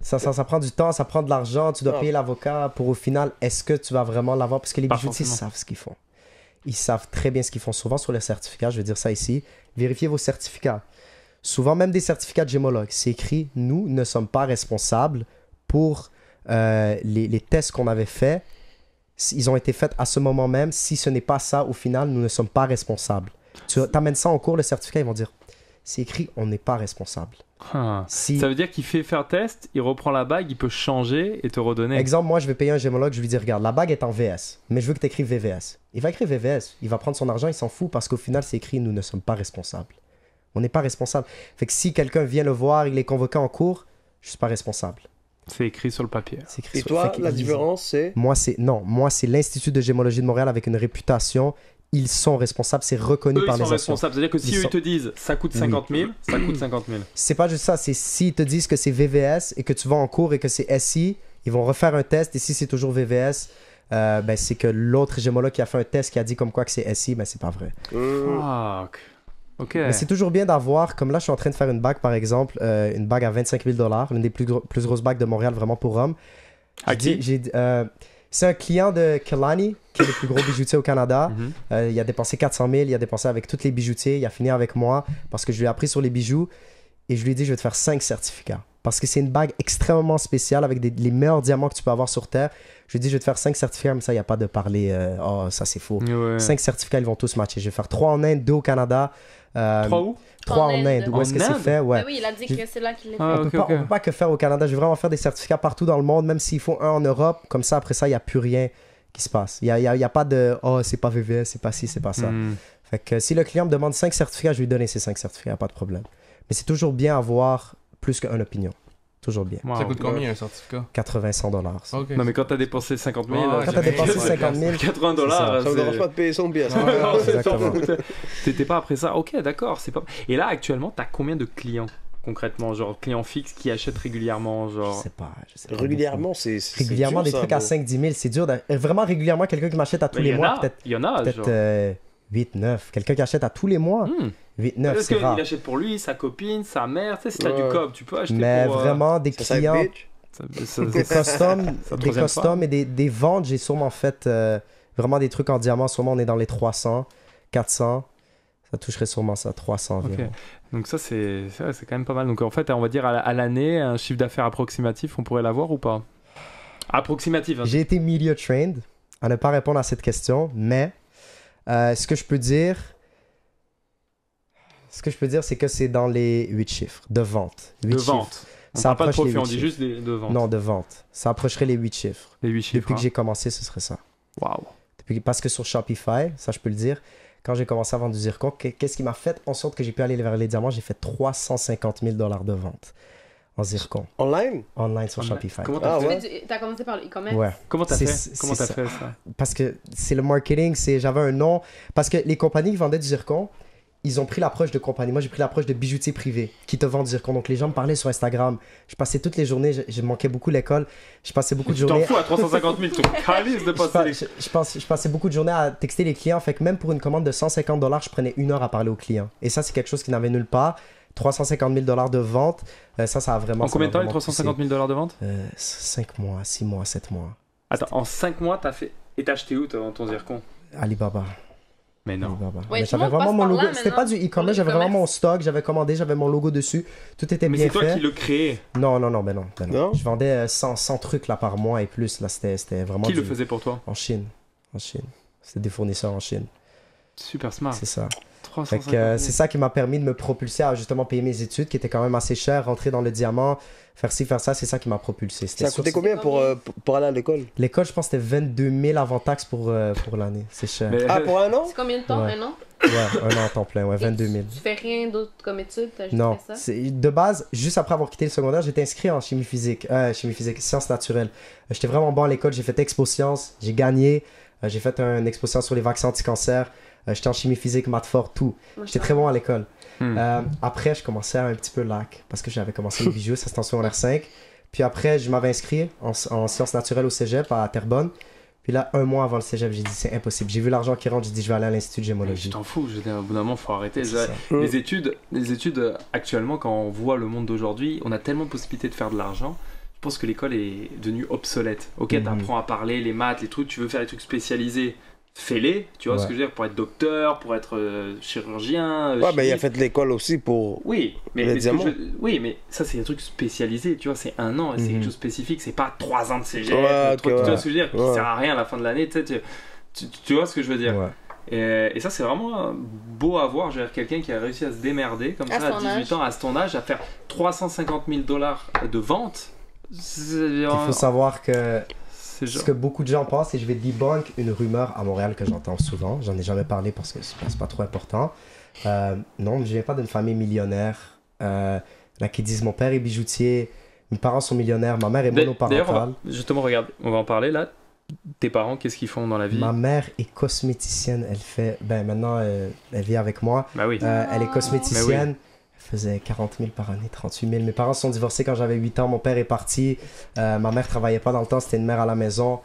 Ça prend du temps, ça prend de l'argent, tu dois payer l'avocat pour au final, est-ce que tu vas vraiment l'avoir? Parce que les bijoutiers savent ce qu'ils font. Ils savent très bien ce qu'ils font. Souvent sur les certificats, je vais dire ça ici, vérifiez vos certificats. Souvent même des certificats de gémologue, c'est écrit « Nous ne sommes pas responsables pour... » les tests qu'on avait faits, ils ont été faits à ce moment même. Si ce n'est pas ça, au final, nous ne sommes pas responsables. Tu amènes ça en cours, le certificat, ils vont dire c'est écrit, on n'est pas responsable. Ça veut dire qu'il fait faire test, il reprend la bague, il peut changer et te redonner. Exemple, moi je vais payer un gémologue, je lui dis regarde, la bague est en VS, mais je veux que tu écrives VVS. Il va écrire VVS, il va prendre son argent, il s'en fout parce qu'au final, c'est écrit nous ne sommes pas responsables. On n'est pas responsable. Fait que si quelqu'un vient le voir, il est convoqué en cours, je ne suis pas responsable. C'est écrit sur le papier. Et toi, la différence, c'est... Moi, c'est l'Institut de gémologie de Montréal avec une réputation. Ils sont responsables, c'est reconnu par les nations. Ils sont responsables, c'est-à-dire que si eux te disent ça coûte 50 000, ça coûte 50 000. C'est pas juste ça, c'est s'ils te disent que c'est VVS et que tu vas en cours et que c'est SI, ils vont refaire un test et si c'est toujours VVS, c'est que l'autre gémologue qui a fait un test qui a dit comme quoi que c'est SI, c'est pas vrai. Fuck. Ok. Mais c'est toujours bien d'avoir, comme là je suis en train de faire une bague par exemple, une bague à 25 000 $, l'une des plus grosses bagues de Montréal vraiment pour hommes. C'est un client de Kelani, qui est le plus gros bijoutier au Canada. Il a dépensé 400 000, il a dépensé avec tous les bijoutiers, il a fini avec moi parce que je lui ai appris sur les bijoux et je lui ai dit je vais te faire 5 certificats. Parce que c'est une bague extrêmement spéciale avec les meilleurs diamants que tu peux avoir sur Terre. Je lui ai dit je vais te faire 5 certificats, mais ça, il n'y a pas de parler, ça c'est faux. Ouais. 5 certificats, ils vont tous matcher. Je vais faire 3 en Inde, 2 au Canada. 3 où? 3 en Inde. Où est-ce que c'est fait? Ouais. Oui, il a dit que c'est là qu'il les fait. On ne peut pas que faire au Canada. Je vais vraiment faire des certificats partout dans le monde, même s'il faut un en Europe. Comme ça, après ça, il n'y a plus rien qui se passe. Il n'y a pas de « Oh, c'est pas VVS, c'est pas ci, c'est pas ça. Fait que si le client me demande 5 certificats, je vais lui donner ces 5 certificats, pas de problème. Mais c'est toujours bien avoir plus qu'une opinion. Toujours bien. Ça coûte combien un certificat? 80-100 $. Okay. Non, mais quand t'as dépensé 50 000, quand t'as dépensé 50 000, 80 $, ça ne dérange pas de payer son pièce. T'étais pas après ça. Ok, d'accord. Pas... Et là, actuellement, t'as combien de clients concrètement, genre clients fixes qui achètent régulièrement, genre... Je sais pas régulièrement, c'est régulièrement dur, des trucs à 5-10 000, c'est dur. Vraiment régulièrement, quelqu'un qui m'achète à tous les mois, peut-être. Il y en a, peut-être 8-9. Quelqu'un qui achète à tous les mois. 8-9, c'est rare. Il achète pour lui, sa copine, sa mère, tu sais, si t'as du cob, tu peux acheter mais pour... Mais vraiment, des clients... Des customs et des ventes, j'ai sûrement fait vraiment des trucs en diamant. Sûrement, on est dans les 300, 400. Ça toucherait sûrement ça, 300 environ. Okay. Donc ça, c'est quand même pas mal. Donc en fait, on va dire à l'année, un chiffre d'affaires approximatif, on pourrait l'avoir ou pas? Approximative. Hein. J'ai été media trained à ne pas répondre à cette question, mais ce que je peux dire, c'est que c'est dans les 8 chiffres de vente. 8 chiffres. Vente. On Ça parle pas de approche profit, les on 8 dit juste de vente. Non, de vente. Ça approcherait les 8 chiffres. Les 8 chiffres. Depuis que j'ai commencé, ce serait ça. Waouh. Parce que sur Shopify, ça je peux le dire, quand j'ai commencé à vendre du zircon, qu'est-ce qui m'a fait en sorte que j'ai pu aller vers les diamants? J'ai fait 350 000 $ de vente en zircon. Online? Online sur Shopify. Comment t'as fait? Ouais. T'as commencé par le e-commerce? Ouais. Comment t'as C'est fait ça. ça? Parce que c'est le marketing, j'avais un nom. Parce que les compagnies qui vendaient du zircon, ils ont pris l'approche de compagnie. Moi, j'ai pris l'approche de bijoutiers privés qui te vendent du zircon. Donc, les gens me parlaient sur Instagram. Je passais toutes les journées, je manquais beaucoup l'école. Je passais beaucoup de Tu t'en journées. fous à 350 000, tu calices de passer. Je passais beaucoup de journées à texter les clients. Fait que même pour une commande de 150 $, je prenais 1 heure à parler aux clients. Et ça, c'est quelque chose qui n'avait nulle part. 350 000 $ de vente, ça a vraiment... En combien de temps les 350 000 $ de vente? 5 mois, 6 mois, 7 mois. Attends, en 5 mois, t'as fait... Et t'as acheté où ton zircon? Alibaba. Mais non. Alibaba. Ouais, Mais j'avais vraiment mon logo. C'était pas du e-commerce, j'avais vraiment mon stock, j'avais commandé, j'avais mon logo dessus. Tout était Mais bien c'est toi fait. qui le créais. Non. Non? Je vendais 100 trucs là par mois et plus. Là, c'était vraiment... Qui le faisait pour toi? En Chine. C'était des fournisseurs en Chine. Super smart. C'est ça. 350 Fait 000. que, c'est ça qui m'a permis de me propulser à justement payer mes études qui étaient quand même assez chères, rentrer dans le diamant, faire ci, faire ça, c'est ça qui m'a propulsé. Ça a coûté combien pour aller à l'école? L'école, je pense que c'était 22 000 avant taxe pour l'année. C'est cher. Mais- Ah, pour un an? C'est combien de temps? Ouais. Un an? Ouais, un an à temps plein, ouais, 22 000. Tu fais rien d'autre comme étude? T'as juste Non, fait ça? de base, juste après avoir quitté le secondaire, j'étais inscrit en chimie physique, sciences naturelles. J'étais vraiment bon à l'école, j'ai fait expo sciences, j'ai gagné, j'ai fait une expo sciences sur les vaccins anti-cancer, j'étais en chimie physique, maths fort, tout. J'étais très bon à l'école. Après, je commençais à un petit peu lac, parce que j'avais commencé le bijoux, ça c'était en secondaire 5. Puis après, je m'avais inscrit en sciences naturelles au cégep à Terrebonne. Puis là, un mois avant le cégep, j'ai dit c'est impossible. J'ai vu l'argent qui rentre, j'ai dit je vais aller à l'Institut de Tu gémologie. t'en fous, je veux dire, au bout d'un moment, faut arrêter. C'est ça. Les études, actuellement, quand on voit le monde d'aujourd'hui, on a tellement de possibilités de faire de l'argent. Je pense que l'école est devenue obsolète. Ok, t'apprends à parler, les maths, les trucs, tu veux faire des trucs spécialisés, fais-les, tu vois ce que je veux dire, pour être docteur, pour être chirurgien. Ouais, mais il a fait de l'école aussi pour. Oui, mais, les diamants. oui, mais ça, c'est des trucs spécialisés, tu vois, c'est 1 an, et c'est quelque chose de spécifique, c'est pas 3 ans de cégep, Ouais, tu vois ce que je veux dire, qui Ouais. sert à rien à la fin de l'année, tu sais, tu vois ce que je veux dire. Ouais. Et ça, c'est vraiment beau à voir. Je veux dire, quelqu'un qui a réussi à se démerder comme À ça à son 18 ans, à ton âge, à faire 350 000 $ de vente. Il faut savoir que c'est ce genre... que beaucoup de gens pensent, et je vais debunk une rumeur à Montréal que j'entends souvent. J'en ai jamais parlé parce que c'est pas trop important. Non, je viens pas d'une famille millionnaire. Là, qui disent mon père est bijoutier, mes parents sont millionnaires, ma mère est D'ailleurs, monoparentale. justement, regarde, on va en parler là. Tes parents, qu'est-ce qu'ils font dans la vie? Ma mère est cosméticienne. Elle fait. Ben maintenant, elle vit avec moi. Bah oui. Elle est cosméticienne. Mais Elle faisait 40 000 par année, 38 000. Mes parents sont divorcés quand j'avais 8 ans. Mon père est parti. Ma mère travaillait pas dans le temps. C'était une mère à la maison.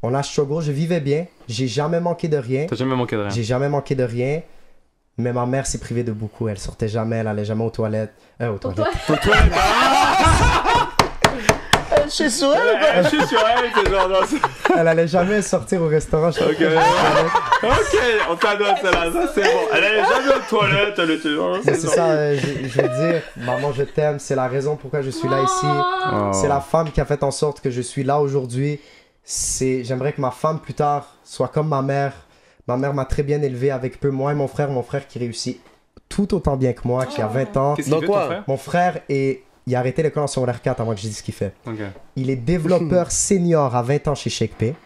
On a struggle. Je vivais bien. J'ai jamais manqué de rien. T'as jamais manqué de rien. J'ai jamais manqué de rien. Mais ma mère s'est privée de beaucoup. Elle sortait jamais. Elle allait jamais aux toilettes. Aux toilettes. Je suis sur elle, Je suis sur elle, c'est genre... non, Elle allait jamais sortir au restaurant. Ok, on t'adore celle-là, ça c'est bon. Elle allait jamais aux toilettes, elle était genre... Mais c'est ça, je veux dire, maman, je t'aime. C'est la raison pourquoi je suis là ici. Oh. C'est la femme qui a fait en sorte que je suis là aujourd'hui. J'aimerais que ma femme plus tard soit comme ma mère. Ma mère m'a très bien élevé avec peu. Moi et mon frère qui réussit tout autant bien que moi, qui a 20 ans. Qu'est-ce qu'il fait, ton frère? Mon frère il a arrêté l'école en secondaire 4 avant que je dise ce qu'il fait. Ok. Il est développeur senior à 20 ans chez ShakePay.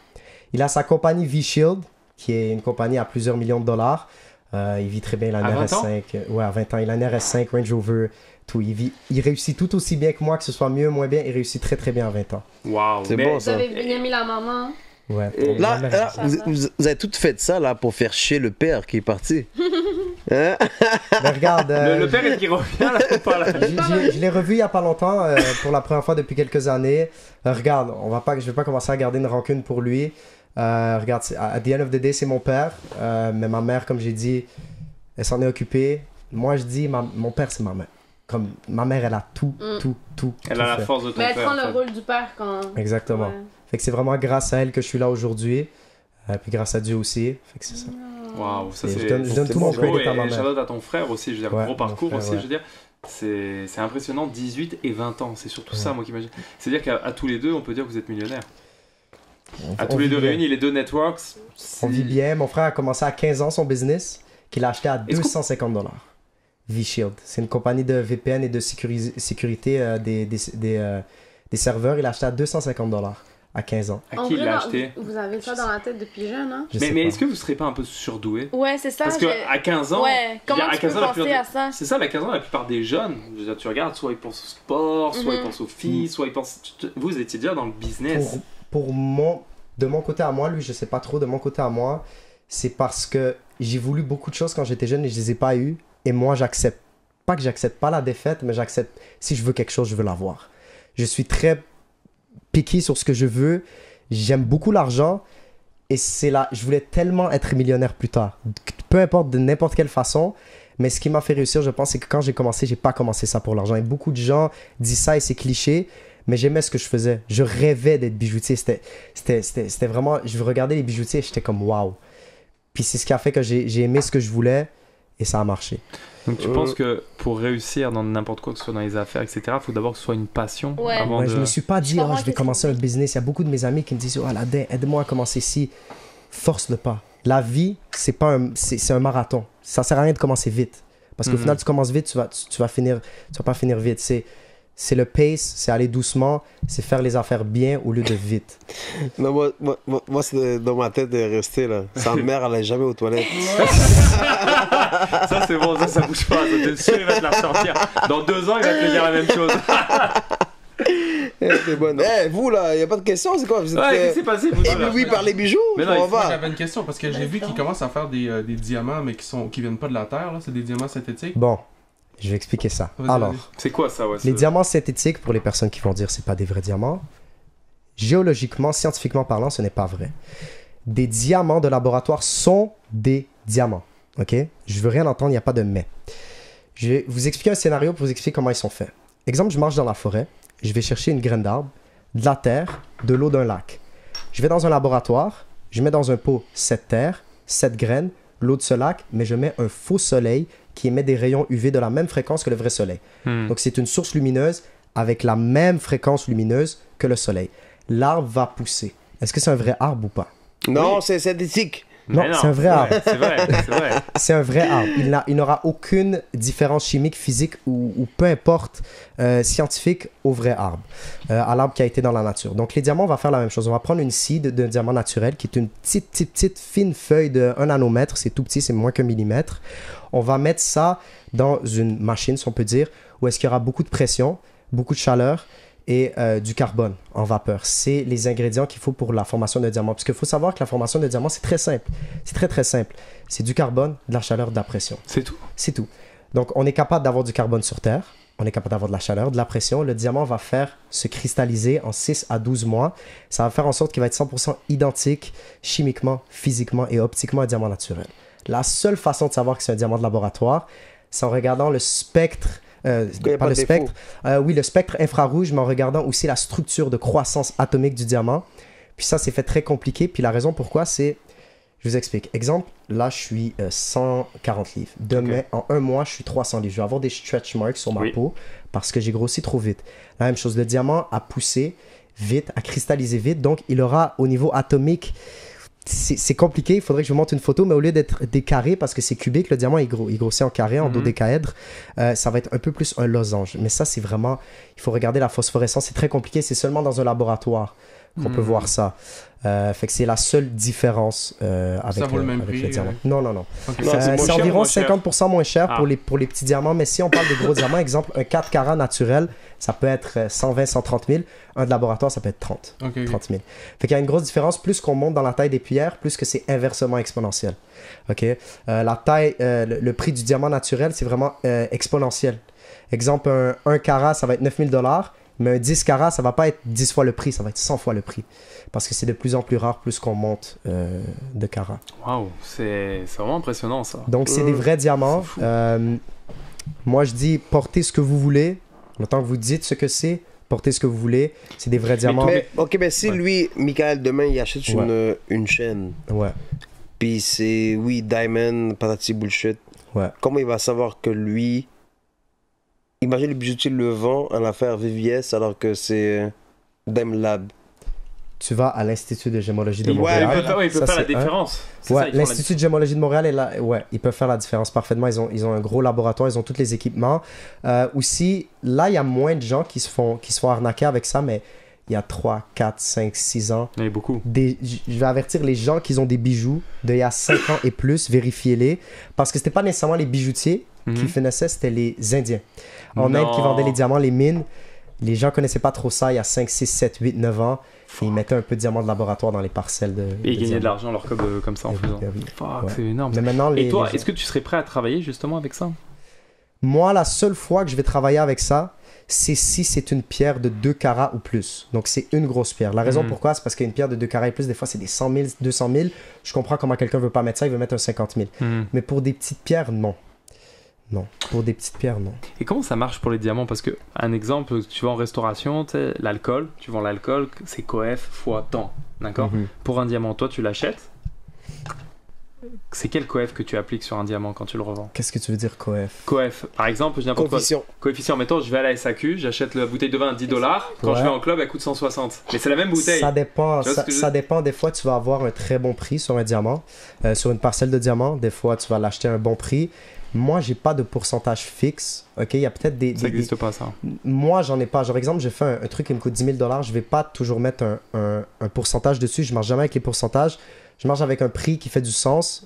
Il a sa compagnie V-Shield, qui est une compagnie à plusieurs millions de dollars. Il vit très bien, il a une RS5. Ouais, à 20 ans, il a une RS5, Range Rover, tout. Il réussit tout aussi bien que moi, que ce soit mieux ou moins bien. Il réussit très très bien à 20 ans. Waouh. C'est bon, Vous ça. avez bien mis la maman. Ouais. Là, vous avez tout fait ça là pour faire chier le père qui est parti. Hein? Mais regarde, Le père est qui revient là, on parle. je l'ai revu il y a pas longtemps, pour la première fois depuis quelques années. Regarde, je vais pas commencer à garder une rancune pour lui. Regarde, at the end of the day, c'est mon père. Mais ma mère, comme j'ai dit, elle s'en est occupée. Moi, je dis, mon père, c'est ma mère. Comme ma mère, elle a tout. Elle a la force de ton Mais père. elle prend en le fait. rôle du père quand. Exactement. Ouais. Fait que c'est vraiment grâce à elle que je suis là aujourd'hui. Puis grâce à Dieu aussi. Fait que c'est ça. Waouh, ça je donne tout mon credit à ma mère. Et shout-out à ton frère aussi, je veux dire, gros parcours aussi, je veux dire. C'est impressionnant, 18 et 20 ans, c'est surtout ça, moi qui imagine. C'est-à-dire qu'à tous les deux, on peut dire que vous êtes millionnaires. À tous les deux réunis, les deux networks. On vit bien. Mon frère a commencé à 15 ans son business, qu'il a acheté à $250. V-Shield, c'est une compagnie de VPN et de sécurité des serveurs. Il a acheté à $250 à 15 ans. À qui il l'a acheté? Vous avez ça dans la tête depuis jeune, hein? Mais est-ce que vous ne serez pas un peu surdoué? Ouais, c'est ça. Parce qu'à 15 ans, comment tu peux penser à ça? C'est ça, à 15 ans, la plupart des jeunes, je veux dire, tu regardes, soit ils pensent au sport, soit ils pensent aux filles, soit ils pensent... Vous étiez déjà dans le business. De mon côté à moi, lui, je sais pas trop, de mon côté à moi, c'est parce que j'ai voulu beaucoup de choses quand j'étais jeune et je les ai pas eues. Et moi, j'accepte. Pas que j'accepte pas la défaite, mais j'accepte. Si je veux quelque chose, je veux l'avoir. Je suis très picky sur ce que je veux. J'aime beaucoup l'argent. Et c'est là, je voulais tellement être millionnaire plus tard. Peu importe, de n'importe quelle façon. Mais ce qui m'a fait réussir, je pense, c'est que quand j'ai commencé, j'ai pas commencé ça pour l'argent. Et beaucoup de gens disent ça et c'est cliché. Mais j'aimais ce que je faisais. Je rêvais d'être bijoutier. C'était vraiment... Je regardais les bijoutiers et j'étais comme waouh. Puis c'est ce qui a fait que j'ai aimé ce que je voulais. Et ça a marché. Donc tu penses que pour réussir dans n'importe quoi, que ce soit dans les affaires, etc., il faut d'abord que ce soit une passion avant de... Je me suis pas dit, je vais commencer un business. Il y a beaucoup de mes amis qui me disent, Aladin, aide-moi à commencer ici. Force le pas. La vie, c'est un marathon. Ça sert à rien de commencer vite. Parce qu'au final, tu commences vite, tu vas pas finir vite. C'est le pace, c'est aller doucement, c'est faire les affaires bien au lieu de vite. Non, moi c'est dans ma tête de rester là. Sa mère, elle n'est jamais aux toilettes. Ça, c'est bon, ça bouge pas. T'es sûr, il va te la ressortir. Dans 2 ans, il va te dire la même chose. C'est bon. Vous là, il n'y a pas de question, c'est quoi? Qu'est-ce qui s'est passé? Oui, par les bijoux. Mais non, moi j'avais une question parce que j'ai vu qu'ils commencent à faire des diamants, mais qui viennent pas de la terre. C'est des diamants synthétiques. Bon. Je vais expliquer ça. Alors, c'est quoi ça? Les diamants synthétiques, pour les personnes qui vont dire c'est pas des vrais diamants, géologiquement, scientifiquement parlant, ce n'est pas vrai. Des diamants de laboratoire sont des diamants. Ok? Je veux rien entendre, il n'y a pas de mais. Je vais vous expliquer un scénario pour vous expliquer comment ils sont faits. Exemple, je marche dans la forêt, je vais chercher une graine d'arbre, de la terre, de l'eau d'un lac. Je vais dans un laboratoire, je mets dans un pot cette terre, cette graine, l'eau de ce lac, mais je mets un faux soleil qui émet des rayons UV de la même fréquence que le vrai soleil. Donc c'est une source lumineuse avec la même fréquence lumineuse que le soleil. L'arbre va pousser. Est-ce que c'est un vrai arbre ou pas? Non, c'est synthétique. Non, c'est un vrai arbre. C'est vrai. C'est un vrai arbre. Il n'aura aucune différence chimique, physique ou peu importe scientifique au vrai arbre, à l'arbre qui a été dans la nature. Donc les diamants, on va faire la même chose. On va prendre une seed d'un diamant naturel qui est une petite fine feuille de 1 nanomètre. C'est tout petit, c'est moins qu'un millimètre. On va mettre ça dans une machine, si on peut dire, où est-ce qu'il y aura beaucoup de pression, beaucoup de chaleur et du carbone en vapeur. C'est les ingrédients qu'il faut pour la formation d'un diamant. Parce qu'il faut savoir que la formation d'un diamant, c'est très simple. C'est très, très simple. C'est du carbone, de la chaleur, de la pression. C'est tout? C'est tout. Donc, on est capable d'avoir du carbone sur Terre. On est capable d'avoir de la chaleur, de la pression. Le diamant va faire se cristalliser en 6 à 12 mois. Ça va faire en sorte qu'il va être 100% identique chimiquement, physiquement et optiquement à un diamant naturel. La seule façon de savoir que c'est un diamant de laboratoire, c'est en regardant le spectre... le spectre infrarouge, mais en regardant aussi la structure de croissance atomique du diamant. Puis ça, c'est fait très compliqué. Puis la raison pourquoi, c'est... Je vous explique. Exemple, là, je suis 140 livres. Demain, en 1 mois, je suis 300 livres. Je vais avoir des stretch marks sur ma peau parce que j'ai grossi trop vite. La même chose, le diamant a poussé vite, a cristallisé vite. Donc, il aura au niveau atomique... C'est compliqué, il faudrait que je vous montre une photo, mais au lieu d'être des carrés, parce que c'est cubique, le diamant il grossit en carré, en dodécaèdre, ça va être un peu plus un losange. Mais ça, c'est vraiment, il faut regarder la phosphorescence, c'est très compliqué, c'est seulement dans un laboratoire qu'on peut voir ça. Fait que c'est la seule différence avec, ça vaut le même prix, le diamant. Non. Okay. C'est environ 50% moins cher pour les petits diamants, mais si on parle de gros diamants, exemple, un 4 carats naturel, ça peut être 120, 130 000. Un de laboratoire, ça peut être 30 000. Fait qu'il y a une grosse différence. Plus qu'on monte dans la taille des pierres, plus que c'est inversement exponentiel. La taille, le prix du diamant naturel, c'est vraiment exponentiel. Exemple, un carat, ça va être 9 000 $. Mais un 10 carats, ça va pas être 10 fois le prix, ça va être 100 fois le prix. Parce que c'est de plus en plus rare, plus qu'on monte de carats. Waouh, c'est vraiment impressionnant ça. Donc c'est des vrais diamants. Moi je dis, portez ce que vous voulez. Le temps que vous dites ce que c'est, portez ce que vous voulez. C'est des vrais diamants. Mais si lui, Michael, demain il achète une chaîne. Puis c'est, oui, Diamond, patati bullshit. Ouais. Comment il va savoir que lui... Imagine le bijoutier le vend en affaire VVS alors que c'est Diamond Lab. Tu vas à l'Institut de gémologie de Montréal. Ouais, il peut faire la différence. Ouais, l'Institut de gémologie de Montréal est là. Ouais, ils peuvent faire la différence parfaitement. Ils ont un gros laboratoire, ils ont tous les équipements. Aussi, là, il y a moins de gens qui se font arnaquer avec ça, mais il y a 3, 4, 5, 6 ans. Il y en a beaucoup. Je vais avertir les gens qui ont des bijoux d'il y a 5 ans et plus, vérifiez-les. Parce que c'était pas nécessairement les bijoutiers qui finissaient, c'était les Indiens. En Inde qui vendaient les diamants, les mines. Les gens connaissaient pas trop ça il y a 5, 6, 7, 8, 9 ans. Et ils mettaient un peu de diamants de laboratoire dans les parcelles de. Et ils gagnaient de l'argent leur comme ça en faisant. Fuck, c'est énorme. Mais maintenant, et toi, est-ce que tu serais prêt à travailler justement avec ça? Moi, la seule fois que je vais travailler avec ça, c'est si c'est une pierre de 2 carats ou plus. Donc, c'est une grosse pierre. La raison pourquoi, c'est parce qu'une pierre de 2 carats et plus, des fois, c'est des 100 000, 200 000. Je comprends comment quelqu'un veut pas mettre ça, il veut mettre un 50 000. Mais pour des petites pierres, non. Non, pour des petites pierres, non. Et comment ça marche pour les diamants? Parce que, un exemple, tu vas en restauration, tu sais, l'alcool, tu vends l'alcool, c'est coef fois tant, d'accord? Pour un diamant, toi, tu l'achètes. C'est quel coef que tu appliques sur un diamant quand tu le revends? Qu'est-ce que tu veux dire, coef? Coef, par exemple, coefficient, mettons, je vais à la SAQ, j'achète la bouteille de vin à 10 $, quand je vais en club, elle coûte 160. Mais c'est la même bouteille. Ça dépend, ça dépend. Des fois, tu vas avoir un très bon prix sur un diamant, sur une parcelle de diamant. Des fois, tu vas l'acheter à un bon prix. Moi, j'ai pas de pourcentage fixe. Ok, il y a peut-être ça n'existe pas, ça. Moi, j'en ai pas. Genre, exemple, j'ai fait un truc qui me coûte 10 000 $. Je vais pas toujours mettre un pourcentage dessus. Je marche jamais avec les pourcentages. Je marche avec un prix qui fait du sens.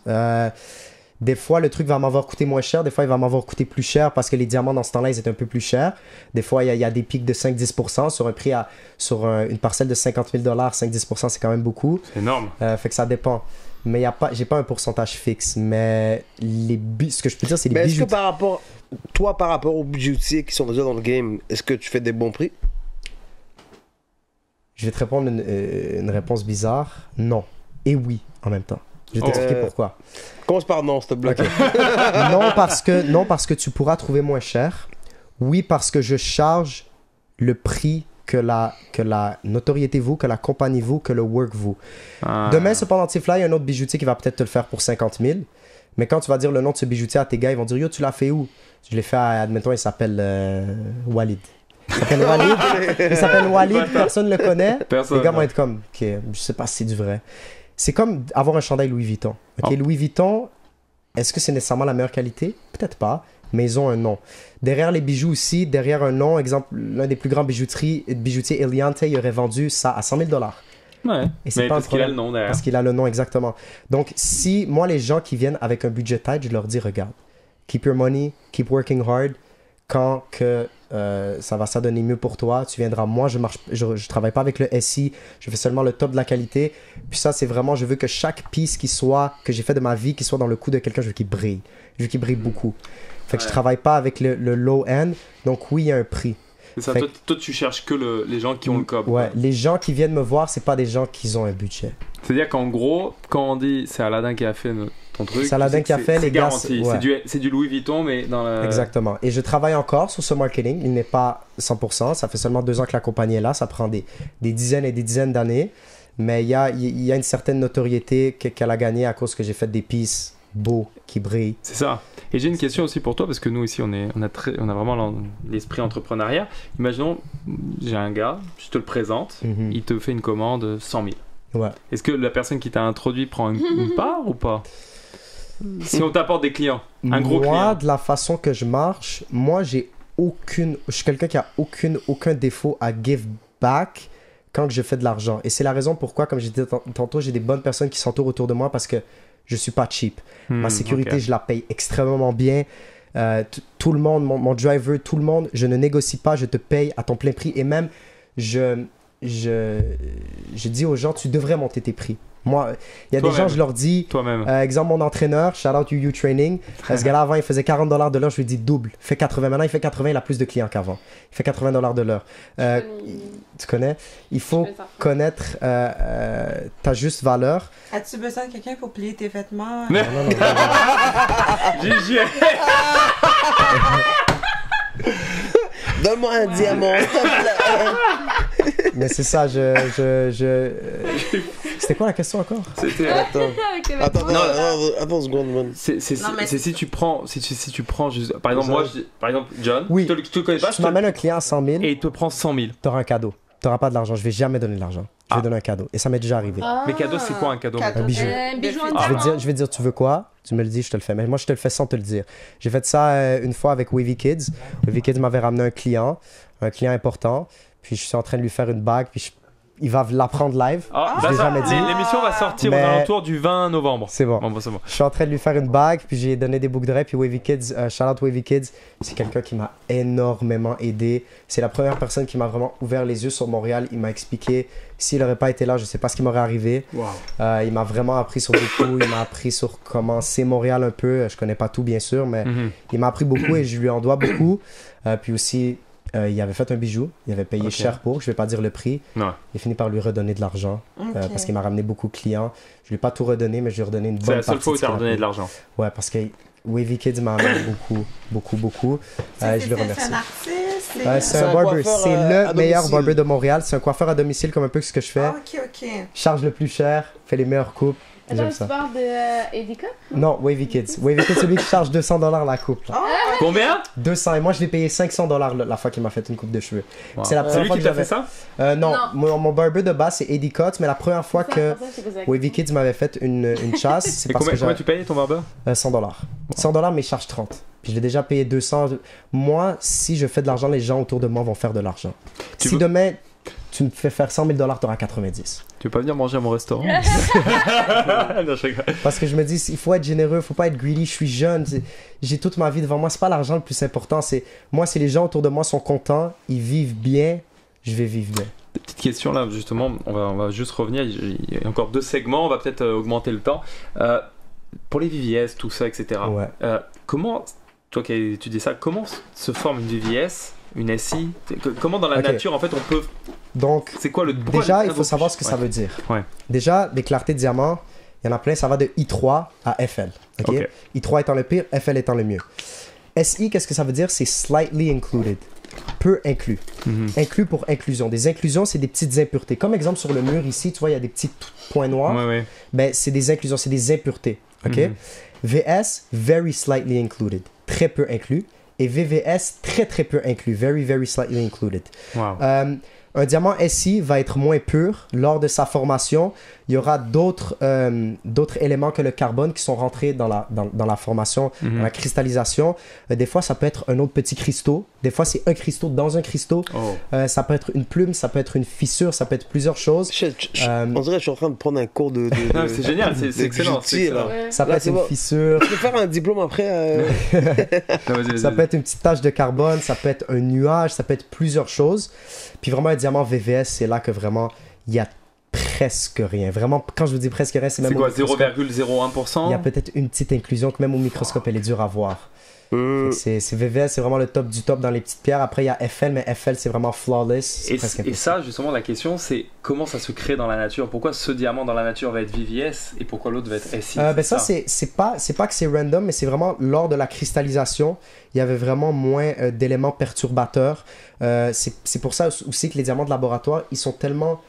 Des fois, le truc va m'avoir coûté moins cher. Des fois, il va m'avoir coûté plus cher parce que les diamants, dans ce temps-là, ils étaient un peu plus chers. Des fois, il y a des pics de 5-10% sur un prix sur une parcelle de 50 000 $. 5-10%, c'est quand même beaucoup. C'est énorme. Fait que ça dépend. Mais j'ai pas un pourcentage fixe. Mais ce que je peux dire, c'est les bijoux. Est-ce que par rapport aux bijoutiers qui sont déjà dans le game, est-ce que tu fais des bons prix? Je vais te répondre une réponse bizarre. Non. Et oui, en même temps. Je vais t'expliquer pourquoi. Commence par non, s'il te plaît. Okay. non, parce que tu pourras trouver moins cher. Oui, parce que je charge le prix que la notoriété vaut, que la compagnie vaut, que le work vaut. Demain, cependant, il y a un autre bijoutier qui va peut-être te le faire pour 50 000. Mais quand tu vas dire le nom de ce bijoutier à tes gars, ils vont dire « Yo, tu l'as fait où? » Je l'ai fait à, admettons, il s'appelle Walid. Il s'appelle Walid, personne ne le connaît. Les gars vont être comme « Ok, je sais pas si c'est du vrai. » C'est comme avoir un chandail Louis Vuitton. Okay, Louis Vuitton, est-ce que c'est nécessairement la meilleure qualité? Peut-être pas, mais ils ont un nom. Derrière les bijoux aussi, derrière un nom, exemple, l'un des plus grands bijoutiers, Eliante, il aurait vendu ça à 100 000 $. Ouais, et c'est mais pas parce qu'il a le nom derrière. Parce qu'il a le nom, exactement. Donc, si moi, les gens qui viennent avec un budget tight, je leur dis, regarde, keep your money, keep working hard. Quand que ça va s'adonner mieux pour toi, tu viendras. Moi, je travaille pas avec le SI, je fais seulement le top de la qualité. Puis ça, c'est vraiment, je veux que chaque piece que j'ai fait de ma vie, qui soit dans le cou de quelqu'un, je veux qu'il brille. Je veux qu'il brille beaucoup. Fait que je travaille pas avec le low end. Donc oui, il y a un prix. C'est ça, toi, tu cherches que les gens qui ont le cob. Ouais, les gens qui viennent me voir, c'est pas des gens qui ont un budget. C'est-à-dire qu'en gros, quand on dit c'est Aladdin qui a fait ton truc, c'est Aladdin qui a fait, les gars. Ouais. C'est du Louis Vuitton, mais dans la... Exactement. Et je travaille encore sur ce marketing. Il n'est pas 100%. Ça fait seulement 2 ans que la compagnie est là. Ça prend des dizaines et des dizaines d'années. Mais il y a une certaine notoriété qu'elle a gagnée à cause que j'ai fait des pieces beaux qui brillent. C'est ça. Et j'ai une question aussi pour toi, parce que nous ici, on a vraiment l'esprit entrepreneuriat. Imaginons, j'ai un gars, je te le présente, il te fait une commande 100 000. Ouais. Est-ce que la personne qui t'a introduit prend une part ou pas? Si on t'apporte des clients, un gros client. Moi, de la façon que je marche, je suis quelqu'un qui a aucun défaut à give back quand je fais de l'argent. Et c'est la raison pourquoi, comme j'ai dit tantôt, j'ai des bonnes personnes qui s'entourent autour de moi parce que je suis pas cheap. Ma sécurité, je la paye extrêmement bien. Tout le monde, mon driver, tout le monde, je ne négocie pas, je te paye à ton plein prix. Et même, je dis aux gens, tu devrais monter tes prix. Moi, il y a des gens, je leur dis, exemple, mon entraîneur, shout out to You Training, ce gars-là, avant, il faisait 40 $ de l'heure, je lui dis double, fais 80. Maintenant, il fait 80, il a plus de clients qu'avant. Il fait 80 $ de l'heure. Tu connais? Il faut connaître ta juste valeur. As-tu besoin de quelqu'un pour plier tes vêtements? Non. GG! Donne-moi un diamant. Mais c'est ça, C'était quoi la question encore? C'était... Attends une seconde, man. C'est si tu prends juste... Par exemple, John, oui. tu le connais pas, tu m'amènes un client à 100 000 et il te prend 100 000. T'auras un cadeau. T'auras pas de l'argent. Je vais jamais donner de l'argent. Je vais donner un cadeau. Et ça m'est déjà arrivé. Mais cadeau, c'est quoi un cadeau? Un bijou. Un bijou en Je vais dire, tu veux quoi? Tu me le dis, je te le fais. Mais moi, je te le fais sans te le dire. J'ai fait ça une fois avec Wavy Kids. Wavy Kids m'avait ramené un client important. Puis je suis en train de lui faire une bague. Puis il va l'apprendre live. Je l'ai jamais dit. L'émission va sortir aux alentours du 20 novembre. C'est bon. C'est bon. Je suis en train de lui faire une bague, puis j'ai donné des boucles d'oreilles. Puis Wavy Kids, shout out Wavy Kids, c'est quelqu'un qui m'a énormément aidé. C'est la première personne qui m'a vraiment ouvert les yeux sur Montréal. Il m'a expliqué, s'il n'aurait pas été là, je ne sais pas ce qui m'aurait arrivé. Wow. Il m'a vraiment appris sur beaucoup. Il m'a appris sur comment c'est Montréal un peu. Je connais pas tout, bien sûr, mais il m'a appris beaucoup et je lui en dois beaucoup. Puis aussi... il avait fait un bijou, il avait payé cher pour, je vais pas dire le prix. Ouais. J'ai fini par lui redonner de l'argent parce qu'il m'a ramené beaucoup de clients. Je lui ai pas tout redonné, mais je lui ai redonné une bonne partie. C'est la seule fois où tu as redonné de l'argent. Ouais, parce que Wavy Kids m'a amené beaucoup. Je le remercie. C'est un artiste? C'est un barber, c'est le meilleur barber de Montréal. C'est un coiffeur à domicile comme un peu ce que je fais. Ok. Charge le plus cher, fait les meilleures coupes. Attends, tu parles de Edica? Non, Wavy Kids. Wavy Kids, celui qui charge $200 la coupe. Là. Combien? 200. Et moi, je l'ai payé $500 la fois qu'il m'a fait une coupe de cheveux. Wow. C'est la première lui fois qui que t'a fait ça? Non. Mon barber de base, c'est Eddie Cuts. Mais la première fois que Wavy Kids m'avait fait une chasse, c'est parce que combien tu payes ton barber? $100. $100, mais il charge 30. Puis je l'ai déjà payé 200. Moi, si je fais de l'argent, les gens autour de moi vont faire de l'argent. Si demain, tu me fais faire $100 000, tu auras 90. Tu veux pas venir manger à mon restaurant? Non, je rigole. Parce que je me dis, il faut être généreux, il faut pas être greedy. Je suis jeune, j'ai toute ma vie devant moi. C'est pas l'argent le plus important. Moi, si les gens autour de moi sont contents, ils vivent bien, je vais vivre bien. Petite question là, justement, on va juste revenir. Il y a encore 2 segments, on va peut-être augmenter le temps. Pour les VVS, tout ça, etc. Ouais. Comment, toi qui as étudié ça, comment se forme une VVS, une SI? Comment dans la nature, en fait, on peut... Donc, c'est quoi déjà, il faut savoir ce que ça veut dire. Ouais. Déjà, des clartés de diamant, il y en a plein, ça va de I3 à FL. Okay? I3 étant le pire, FL étant le mieux. SI, qu'est-ce que ça veut dire? C'est slightly included. Peu inclus. Inclus pour inclusion. Des inclusions, c'est des petites impuretés. Comme exemple sur le mur ici, tu vois, il y a des petits points noirs. Ouais. Ben, c'est des inclusions, c'est des impuretés. VS, very slightly included. Très peu inclus. Et VVS, très peu inclus. Very, very slightly included. Wow. Un diamant SI va être moins pur lors de sa formation. Il y aura d'autres éléments que le carbone qui sont rentrés dans la formation, dans la cristallisation. Des fois, ça peut être un autre petit cristaux. Des fois, c'est un cristaux dans un cristaux. Ça peut être une plume, ça peut être une fissure, ça peut être plusieurs choses. On dirait que je suis en train de prendre un cours de non, c'est génial, c'est excellent. Ça peut être une fissure. Je peux faire un diplôme après. Ça peut être une petite tache de carbone, ça peut être un nuage, ça peut être plusieurs choses. Puis vraiment, un diamant VVS, c'est là que vraiment, il y a presque rien. Vraiment, quand je vous dis presque rien, c'est même... C'est quoi, 0,01%? Il y a peut-être une petite inclusion que même au microscope, elle est dure à voir. C'est VVS, c'est vraiment le top du top dans les petites pierres. Après, il y a FL, mais FL, c'est vraiment flawless. Et ça, justement, la question, c'est comment ça se crée dans la nature? Pourquoi ce diamant dans la nature va être VVS et pourquoi l'autre va être SI? C'est pas que c'est random, mais c'est vraiment lors de la cristallisation, il y avait vraiment moins d'éléments perturbateurs. C'est pour ça aussi que les diamants de laboratoire, ils sont tellement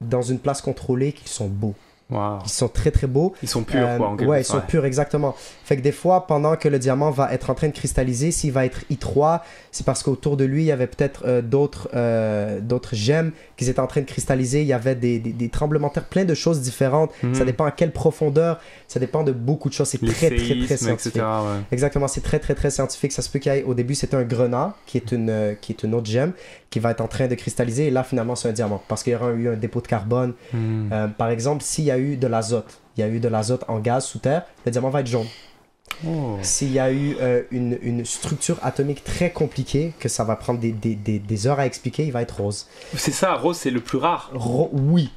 dans une place contrôlée qu'ils sont beaux. Wow. Ils sont très beaux. Ils sont purs, quoi. Ouais, ils sont purs, exactement. Fait que des fois, pendant que le diamant va être en train de cristalliser, s'il va être I3, c'est parce qu'autour de lui, il y avait peut-être d'autres gemmes qui étaient en train de cristalliser. Il y avait des tremblements de terre, plein de choses différentes. Ça dépend à quelle profondeur. Ça dépend de beaucoup de choses. C'est très scientifique. Etc., ouais. Exactement, c'est très scientifique. Ça se peut qu'il y ait, au début, c'était un grenat, qui est une autre gemme, qui va être en train de cristalliser. Et là, finalement, c'est un diamant. Parce qu'il y aura eu un dépôt de carbone. Par exemple, s'il y a eu de l'azote, en gaz sous terre, le diamant va être jaune. S'il y a eu une structure atomique très compliquée, que ça va prendre des heures à expliquer, il va être rose. C'est ça, rose, c'est le plus rare. Oui.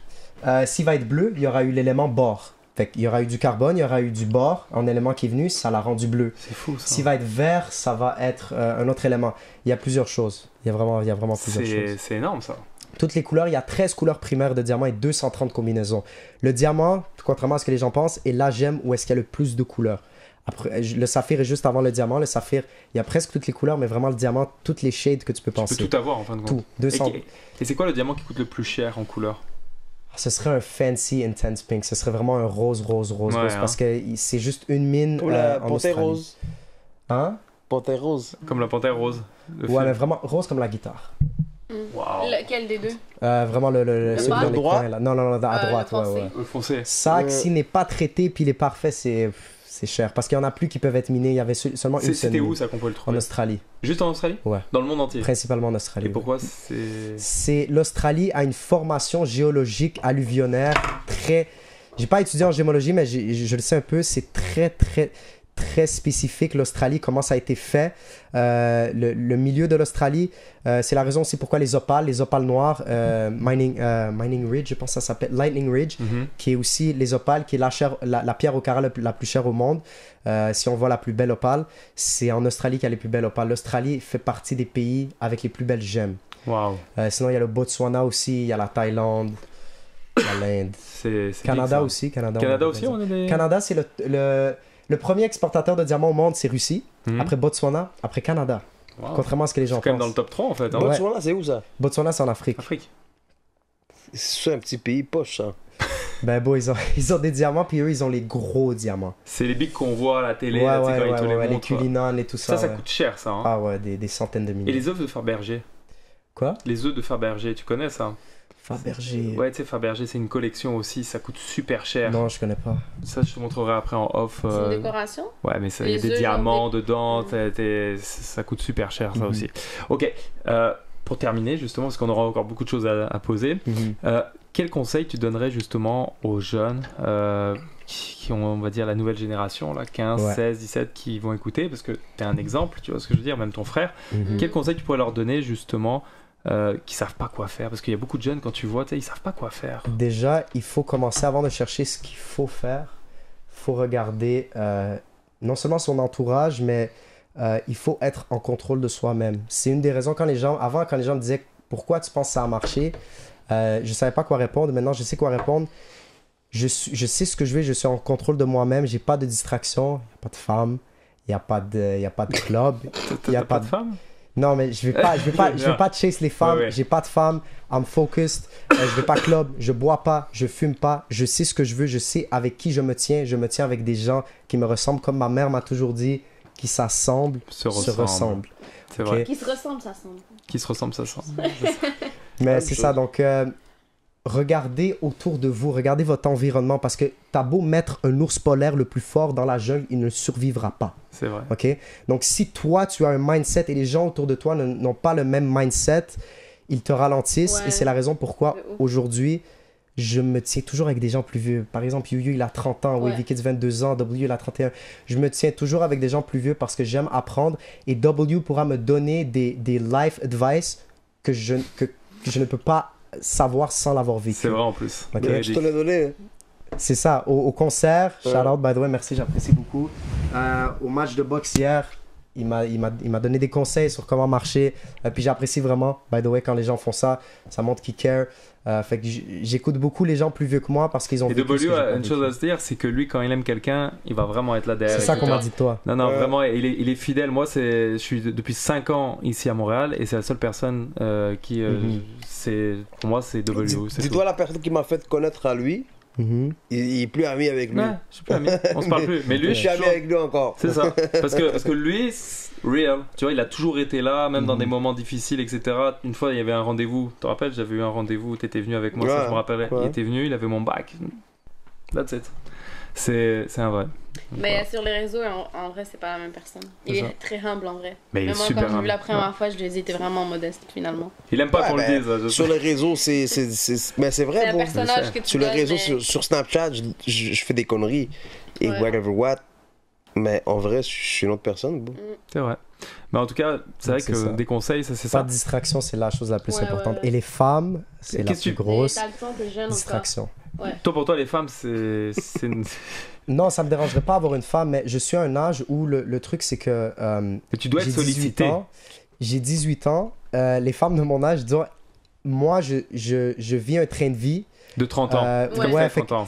S'il va être bleu, il y aura eu l'élément bore. Fait qu'il y aura eu du carbone, il y aura eu du bore, un élément qui est venu, ça l'a rendu bleu. C'est fou, ça. S'il va être vert, ça va être un autre élément. Il y a plusieurs choses. Il y a vraiment plusieurs choses. C'est énorme, ça. Toutes les couleurs, il y a 13 couleurs primaires de diamant et 230 combinaisons. Le diamant, contrairement à ce que les gens pensent, est la gemme où est-ce qu'il y a le plus de couleurs. Après, le saphir est juste avant le diamant. Le saphir, il y a presque toutes les couleurs, mais vraiment le diamant, toutes les shades que tu peux penser. Tu peux tout avoir en fin de compte. Tout, 200. Et c'est quoi le diamant qui coûte le plus cher en couleur? Ce serait un fancy intense pink. Ce serait vraiment un rose. Parce que c'est juste une mine Comme la en panthère Australie. rose. Hein? Panthère rose. Comme la panthère rose. Ouais, mais vraiment rose comme la guitare. Wow. Lequel des deux? Vraiment le celui dans les droit? coins, là. Non, à droite, le foncé. ouais. Le foncé. Ça, s'il n'est pas traité puis il est parfait, c'est cher. Parce qu'il y en a plus qui peuvent être minés. Il y avait seulement une seule C'était où mine. ça qu'on peut le En trouver? Australie. Juste en Australie? Ouais. Dans le monde entier? Principalement en Australie. Et ouais. pourquoi c'est... L'Australie a une formation géologique alluvionnaire très... J'ai pas étudié en géologie, mais je le sais un peu. C'est très spécifique. L'Australie, comment ça a été fait. Le milieu de l'Australie, c'est la raison aussi pourquoi les opales noirs, Mining Ridge, je pense que ça s'appelle Lightning Ridge, qui est aussi les opales, qui est la pierre au carré la plus chère au monde. Si on voit la plus belle opale, c'est en Australie qu'il y a les plus belles opales. L'Australie fait partie des pays avec les plus belles gemmes. Wow. Sinon, il y a le Botswana aussi, il y a la Thaïlande, il y a l'Inde. C'est Canada big, aussi. Canada aussi, on a des... Canada, c'est le premier exportateur de diamants au monde, c'est Russie. Après Botswana, après Canada. Wow. Contrairement à ce que les gens C'est quand même dans pensent. le top 3 en fait. Hein. Ouais. Botswana, c'est où ça? Botswana, c'est en Afrique. Afrique. C'est un petit pays poche, ça. Ben bon, ils ont des diamants, puis eux, ils ont les gros diamants. C'est les bigs qu'on voit à la télé, Ouais, là, tu sais, ouais, quand ils ouais, te les ouais, les montrent. Cullinan et tout ça. Ça ouais. coûte cher ça. Hein. Ah ouais, des centaines de milliers. Et les œufs de Fabergé? Quoi? Les œufs de Fabergé, tu connais ça? Fabergé. Ouais, tu sais, Fabergé, c'est une collection aussi, ça coûte super cher. Non, je connais pas. Ça, je te montrerai après en off. C'est une décoration? Ouais, mais il y a Les des œufs, diamants genre dedans, ça coûte super cher ça aussi. Ok, pour terminer justement, parce qu'on aura encore beaucoup de choses à poser, quel conseil tu donnerais justement aux jeunes qui ont, on va dire, la nouvelle génération, là, 15, 16, 17, qui vont écouter, parce que tu es un exemple, tu vois ce que je veux dire, même ton frère. Quel conseil tu pourrais leur donner justement qui savent pas quoi faire? Parce qu'il y a beaucoup de jeunes, quand tu vois, ils savent pas quoi faire. Déjà, il faut commencer, avant de chercher ce qu'il faut faire, il faut regarder non seulement son entourage, mais il faut être en contrôle de soi-même. C'est une des raisons quand les gens me disaient pourquoi tu penses que ça a marché, je savais pas quoi répondre. Maintenant, je sais quoi répondre. Je sais ce que je veux, je suis en contrôle de moi-même, j'ai pas de distraction, il n'y a pas de femme, il n'y a pas de club. Il y a pas de femme? Non, mais je vais pas chase les femmes, j'ai pas de femme, I'm focused, je vais pas club, je bois pas, je fume pas, je sais ce que je veux, je sais avec qui je me tiens avec des gens qui me ressemblent, comme ma mère m'a toujours dit, qui s'assemblent, se ressemblent. C'est vrai. Qui se ressemblent, ça semble. Qui se ressemblent, ça semble. Mais c'est ça, donc regardez autour de vous, regardez votre environnement, parce que t'as beau mettre un ours polaire le plus fort dans la jungle, il ne survivra pas. C'est vrai. Ok? Donc si toi, tu as un mindset et les gens autour de toi n'ont pas le même mindset, ils te ralentissent. Ouais. Et c'est la raison pourquoi aujourd'hui, je me tiens toujours avec des gens plus vieux. Par exemple, Yuyu, il a 30 ans, Wavy Kids 22 ans, W, il a 31. Je me tiens toujours avec des gens plus vieux parce que j'aime apprendre. Et W pourra me donner des life advice que je ne peux pas savoir sans l'avoir vécu. C'est vrai en plus. Okay? Je te l'ai donné. C'est ça, au concert, shout out by the way, merci, j'apprécie beaucoup. Au match de boxe hier, il m'a donné des conseils sur comment marcher. Puis j'apprécie vraiment, by the way, quand les gens font ça, ça montre qu'ils care. Fait que j'écoute beaucoup les gens plus vieux que moi parce qu'ils ont vécu. Et W a une chose à se dire, c'est que lui, quand il aime quelqu'un, il va vraiment être là derrière. C'est ça qu'on m'a dit de toi. Non, vraiment, il est fidèle. Moi, je suis depuis 5 ans ici à Montréal et c'est la seule personne qui, pour moi, c'est W. Dis-toi la personne qui m'a fait connaître à lui. Il est plus ami avec lui. Ouais, je suis plus ami. On se parle plus. Mais lui, je suis ami avec lui encore. C'est ça. Parce que lui, real. Tu vois, il a toujours été là, même dans des moments difficiles, etc. Une fois, il y avait un rendez-vous. Tu te rappelles, j'avais eu un rendez-vous. Tu étais venu avec moi, ça je me rappellerai. Il était venu, il avait mon bac. That's it. C'est un vrai. Mais sur les réseaux, en vrai, c'est pas la même personne. Il est très humble en vrai. Mais moi, quand j'ai vu la première fois, je lui ai dit, t'es vraiment modeste finalement. Il aime pas qu'on le dise. Sur les réseaux, mais c'est vrai. C'est un personnage que tu sur les réseaux, sur Snapchat, je fais des conneries. Et whatever what. Mais en vrai, je suis une autre personne. C'est vrai. Mais en tout cas, c'est vrai que des conseils, c'est ça. Pas de distraction, c'est la chose la plus importante. Et les femmes, c'est la plus grosse distraction. Toi, pour toi, les femmes, c'est Non, ça me dérangerait pas d'avoir une femme, mais je suis à un âge où le truc, c'est que tu dois être sollicité. J'ai 18 ans. Les femmes de mon âge, disons, moi, je vis un train de vie. De 30 ans.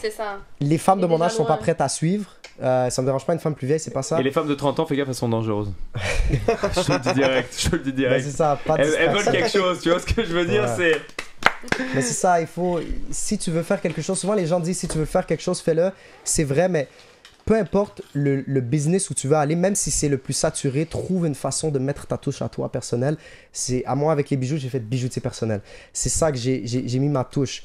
C'est ça. Les femmes de mon âge sont pas prêtes à suivre. Ça me dérange pas une femme plus vieille, c'est pas ça. Et les femmes de 30 ans, fais gaffe, elles sont dangereuses. Je te le dis direct. Ben, c'est ça, pas de elles veulent quelque chose, tu vois ce que je veux dire, c'est... Mais c'est ça, il faut... Si tu veux faire quelque chose, souvent les gens disent si tu veux faire quelque chose, fais-le. C'est vrai, mais peu importe le business où tu veux aller, même si c'est le plus saturé, trouve une façon de mettre ta touche à toi personnelle. C'est à moi avec les bijoux, j'ai fait bijoutier personnel. C'est ça que j'ai mis ma touche.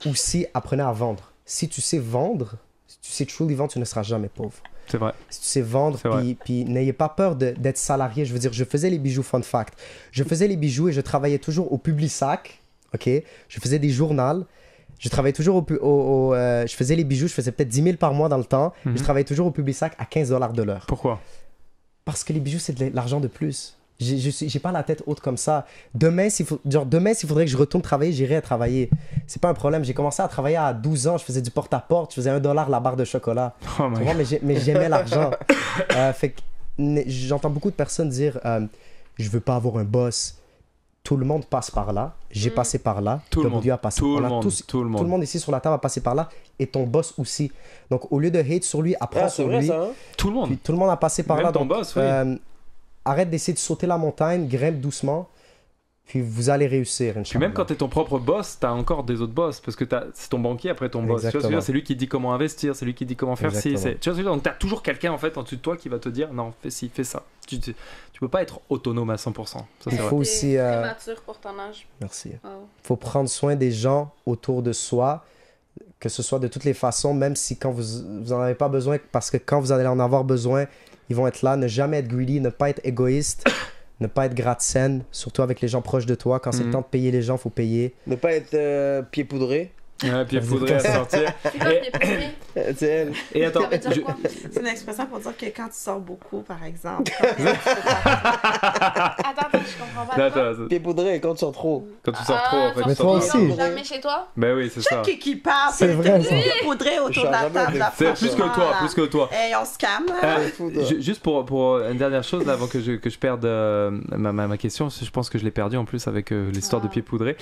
Aussi, apprenez à vendre. Si tu sais vendre, si tu sais truly vendre, tu ne seras jamais pauvre. C'est vrai. Si tu sais vendre, puis n'ayez pas peur d'être salarié. Je veux dire, je faisais les bijoux, fun fact. Je faisais les bijoux et je travaillais toujours au Publisac. OK? Je faisais des journaux. Je travaillais toujours je faisais les bijoux, je faisais peut-être 10 000 par mois dans le temps. Je travaillais toujours au Publisac à 15 $ de l'heure. Pourquoi? Parce que les bijoux, c'est de l'argent de plus. J'ai pas la tête haute comme ça. Demain, s'il faudrait que je retourne travailler, j'irai travailler. C'est pas un problème. J'ai commencé à travailler à 12 ans. Je faisais du porte-à-porte. Je faisais $1 la barre de chocolat. Oh my God. Mais j'aimais l'argent. Fait que j'entends beaucoup de personnes dire je veux pas avoir un boss. Tout le monde passe par là. J'ai passé par là. Tout le monde a passé par là. Tout le monde ici sur la table a passé par là. Et ton boss aussi. Donc, au lieu de hate sur lui, apprends sur lui. Ça, hein? Tout le monde. Puis, tout le monde a passé par Même là. ton Donc, boss, oui. Arrête d'essayer de sauter la montagne, grimpe doucement. Puis vous allez réussir. Puis même quand tu es ton propre boss, tu as encore des autres boss. Parce que c'est ton banquier après ton boss. Tu vois, c'est lui qui dit comment investir, c'est lui qui dit comment faire ci. Tu vois, donc tu as toujours quelqu'un en fait en dessous de toi qui va te dire non, fais ci, fais ça. Tu peux pas être autonome à 100%. Ça, il faut aussi. Très mature pour ton âge. Merci. Il faut prendre soin des gens autour de soi, que ce soit de toutes les façons, même si quand vous en avez pas besoin, parce que quand vous allez en avoir besoin, ils vont être là. Ne jamais être greedy, ne pas être égoïste. Ne pas être gratte-scène, surtout avec les gens proches de toi. Quand c'est le temps de payer les gens, il faut payer. Ne pas être pied poudré. Ouais, pied poudré à sortir. C'est elle. Et attends, c'est une expression pour dire que quand tu sors beaucoup, par exemple. Attends, je comprends pas. Pied poudré quand tu sors trop. Quand tu sors trop, en fait. Mais toi aussi. Jamais chez toi? Ben oui, c'est ça. Qui parle, c'est vrai, ça. Pied poudré autour de la table. C'est plus que toi. Et on se calme. Juste pour une dernière chose, là, avant que je perde ma question, je pense que je l'ai perdue en plus avec l'histoire de pied poudré.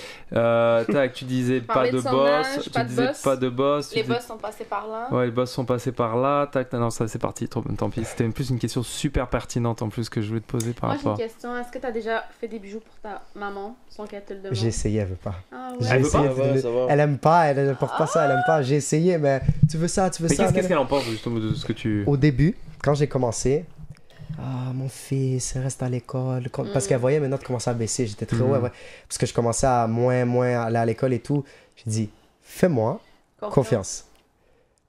Tu disais pas de boss. Tu disais pas de boss. Les boss sont passés par là. Ouais, les boss sont passés par là. Non, ça c'est parti. Tant pis. C'était plus une question super pertinente en plus que je voulais te poser par rapport. Moi j'ai une question. Est-ce que tu as déjà fait des bijoux pour ta maman sans qu'elle te le demande? J'ai essayé, elle veut pas. Ah ouais. Elle veut pas. Elle aime pas, elle ne porte pas ça, elle aime pas. J'ai essayé, mais tu veux ça. Mais qu'est-ce qu'elle en pense justement de ce que tu... Au début, quand j'ai commencé, mon fils reste à l'école. Parce qu'elle voyait mes notes commencer à baisser. J'étais très ouais. Parce que je commençais à moins aller à l'école et tout. J'ai dit, fais-moi confiance.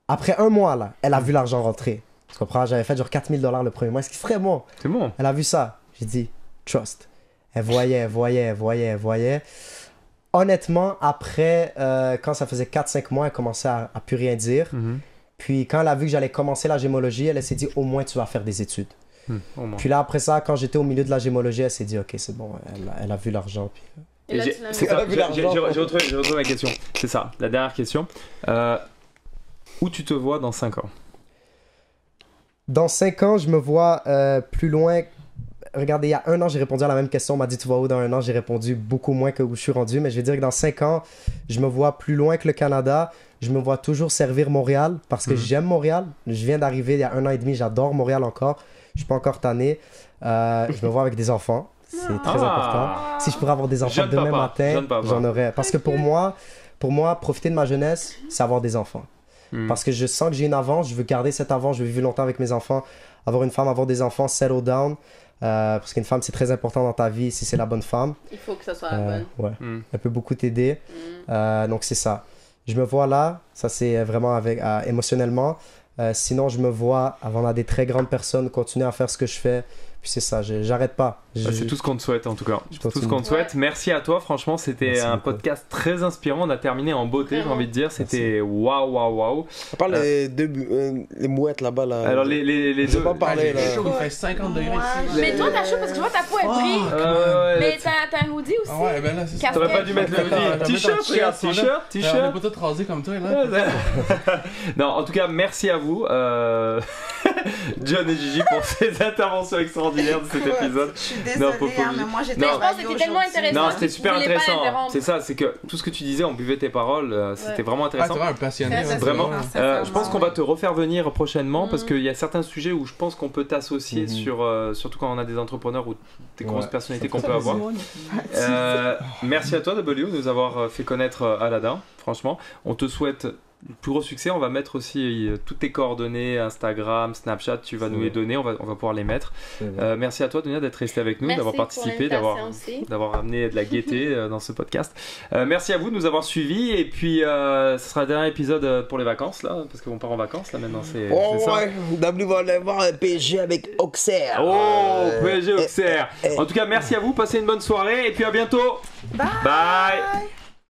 Après un mois, là, elle a vu l'argent rentrer. Tu comprends? J'avais fait genre 4 000 $ le premier mois. Est-ce qu'il serait bon? C'est bon. Elle a vu ça. J'ai dit, trust. Elle voyait. Honnêtement, après, quand ça faisait 4-5 mois, elle commençait à plus rien dire. Puis quand elle a vu que j'allais commencer la gémologie, elle s'est dit, au moins tu vas faire des études. Puis là, après ça, quand j'étais au milieu de la gémologie, elle s'est dit, ok, c'est bon, elle a vu l'argent. Puis... J'ai retrouvé ma question. C'est ça, la dernière question. Où tu te vois dans 5 ans? Dans 5 ans, je me vois plus loin. Regardez, il y a 1 an, j'ai répondu à la même question. On m'a dit, tu vas où dans 1 an? J'ai répondu beaucoup moins que où je suis rendu. Mais je vais dire que dans 5 ans, je me vois plus loin que le Canada. Je me vois toujours servir Montréal parce que j'aime Montréal. Je viens d'arriver il y a 1 an et demi. J'adore Montréal encore. Je suis pas encore tanné. Je me vois avec des enfants. C'est très important. Si je pourrais avoir des enfants demain matin, j'en aurais. Parce que pour moi, profiter de ma jeunesse, c'est avoir des enfants. Parce que je sens que j'ai une avance. Je veux garder cette avance. Je veux vivre longtemps avec mes enfants. Avoir une femme, avoir des enfants, settle down. Parce qu'une femme, c'est très important dans ta vie si c'est la bonne femme. Il faut que ça soit la bonne. Ouais. Elle peut beaucoup t'aider. Donc, c'est ça. Je me vois là. Ça, c'est vraiment émotionnellement. Sinon, je me vois avant des très grandes personnes, continuer à faire ce que je fais. Puis c'est ça, j'arrête pas. C'est tout ce qu'on te souhaite en tout cas. Tout ce qu'on te souhaite. Merci à toi, franchement, c'était un podcast très inspirant. On a terminé en beauté, j'ai envie de dire. C'était waouh. On parle les mouettes là-bas. Là. Alors les deux. Pas parler là. Il fait 50 degrés ici. Mais toi, t'as chaud parce que je vois ta peau est prise. Mais t'as un hoodie aussi. Ouais, ben là, c'est ça. T'aurais pas dû mettre le hoodie. T-shirt, regarde, t-shirt. On est pas tous rasés comme toi là. Non, en tout cas, merci à vous. John et Gigi pour ces interventions extraordinaires de cet épisode. Je suis désolée, mais moi j'étais je pense que c'était tellement intéressant. Non, c'était super intéressant. C'est ça, c'est que tout ce que tu disais, on buvait tes paroles, c'était vraiment intéressant. C'est vraiment un passionné. Vraiment. Je pense qu'on va te refaire venir prochainement parce qu'il y a certains sujets où je pense qu'on peut t'associer surtout quand on a des entrepreneurs ou des grosses personnalités qu'on peut avoir. Merci à toi W de nous avoir fait connaître Aladin. Franchement, on te souhaite le plus gros succès. On va mettre aussi toutes tes coordonnées, Instagram, Snapchat, tu vas nous les donner, on va pouvoir les mettre. Merci à toi Dunia d'être resté avec nous, d'avoir participé, d'avoir amené de la gaieté dans ce podcast. Merci à vous de nous avoir suivis et puis ce sera le dernier épisode pour les vacances là, parce qu'on part en vacances là maintenant. C'est ça. W va aller voir un PSG avec Auxerre. PSG Auxerre. En tout cas, merci à vous, passez une bonne soirée et puis à bientôt. Bye. Bye.